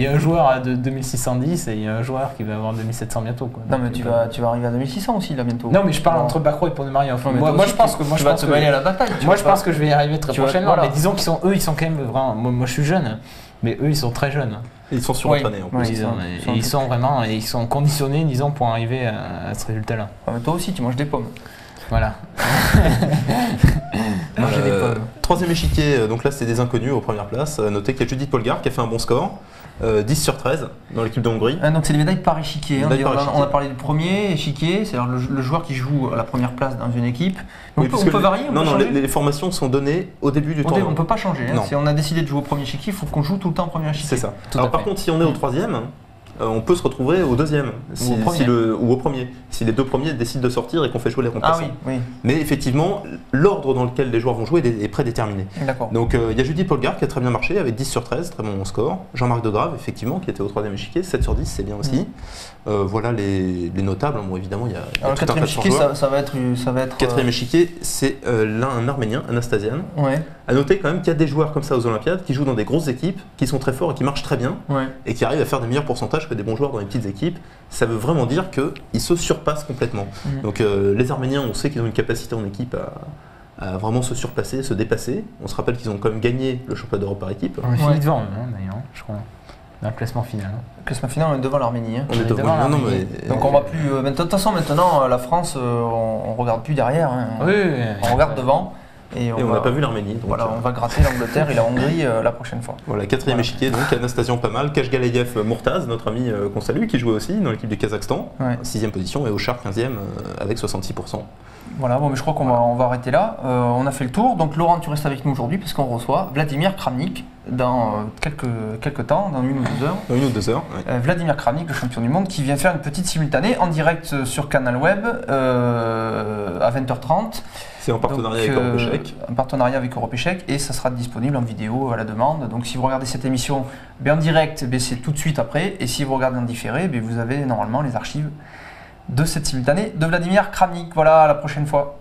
Speaker 3: y a un joueur de 2610 et il y a un joueur qui va avoir 2700 bientôt. Quoi.
Speaker 1: Non, mais tu vas arriver à 2600 aussi là bientôt.
Speaker 3: Non, mais je parle entre Bacrot et Ponomariov.
Speaker 1: Moi, je pense que tu vas te mêler à la bataille.
Speaker 3: Moi, je pense que je vais y arriver très prochainement. Mais disons qu'ils sont quand même vraiment. Moi, je suis jeune, mais eux, ils sont très jeunes.
Speaker 2: Et ils sont surentraînés en plus.
Speaker 3: Ils sont conditionnés, disons, pour arriver à ce résultat-là.
Speaker 1: Toi aussi, tu manges des pommes.
Speaker 3: Voilà.
Speaker 2: Troisième échiquier, donc là c'est des inconnus aux premières places. Notez qu'il y a Judith Polgar qui a fait un bon score. 10 sur 13 dans l'équipe de Hongrie.
Speaker 1: Donc c'est les médailles par échiquier. On a parlé du premier échiquier, c'est-à-dire le joueur qui joue à la première place dans une équipe. On peut varier.
Speaker 2: Les formations sont données au début du tournoi.
Speaker 1: On ne peut pas changer. Si on a décidé de jouer au premier échiquier, il faut qu'on joue tout le temps au premier échiquier.
Speaker 2: C'est ça. Alors par contre, si on est au troisième, on peut se retrouver au deuxième ou au premier, si les deux premiers décident de sortir et qu'on fait jouer les remplaçants. Mais effectivement, l'ordre dans lequel les joueurs vont jouer est prédéterminé. Donc il y a Judith Polgar qui a très bien marché avec 10 sur 13, très bon score. Jean-Marc Degrave, effectivement, qui était au troisième échiquier, 7 sur 10, c'est bien aussi. Voilà les notables. Bon, évidemment, il y a
Speaker 1: le quatrième échiquier, ça va être.
Speaker 2: Quatrième échiquier, c'est un Arménien, Anastasian. À noter quand même qu'il y a des joueurs comme ça aux Olympiades qui jouent dans des grosses équipes, qui sont très forts et qui marchent très bien, et qui arrivent à faire des meilleurs pourcentages que des bons joueurs dans les petites équipes. Ça veut vraiment dire qu'ils se surpassent complètement. Donc les Arméniens, on sait qu'ils ont une capacité en équipe à vraiment se surpasser, se dépasser. On se rappelle qu'ils ont quand même gagné le championnat d'Europe par équipe.
Speaker 3: On est fini devant, d'ailleurs, je crois. Dans le classement final.
Speaker 1: Le classement final, on est devant l'Arménie.
Speaker 2: On est devant l'Arménie.
Speaker 1: Donc on va plus. De toute façon, maintenant, la France, on regarde plus derrière. On regarde devant. Et
Speaker 2: on n'a pas vu l'Arménie.
Speaker 1: Voilà, on va gratter l'Angleterre et la Hongrie la prochaine fois.
Speaker 2: Voilà, quatrième échiquier, donc Anastasian pas mal, Kashgalayev Mourtaz, notre ami qu'on salue, qui jouait aussi dans l'équipe du Kazakhstan, 6ème position, et Auchar 15e avec 66%.
Speaker 1: Voilà, mais je crois qu'on va arrêter là. On a fait le tour. Donc Laurent, tu restes avec nous aujourd'hui puisqu'on reçoit Vladimir Kramnik dans quelques temps, dans 1 ou 2 heures.
Speaker 2: Dans 1 ou 2 heures,
Speaker 1: Vladimir Kramnik, le champion du monde, qui vient faire une petite simultanée en direct sur Canal Web à 20h30.
Speaker 2: C'est en partenariat avec Europe Échec.
Speaker 1: En partenariat avec Europe Échec, et ça sera disponible en vidéo à la demande. Donc si vous regardez cette émission en direct, c'est tout de suite après. Et si vous regardez en différé, vous avez normalement les archives de cette simultanée de Vladimir Kramnik. Voilà, à la prochaine fois.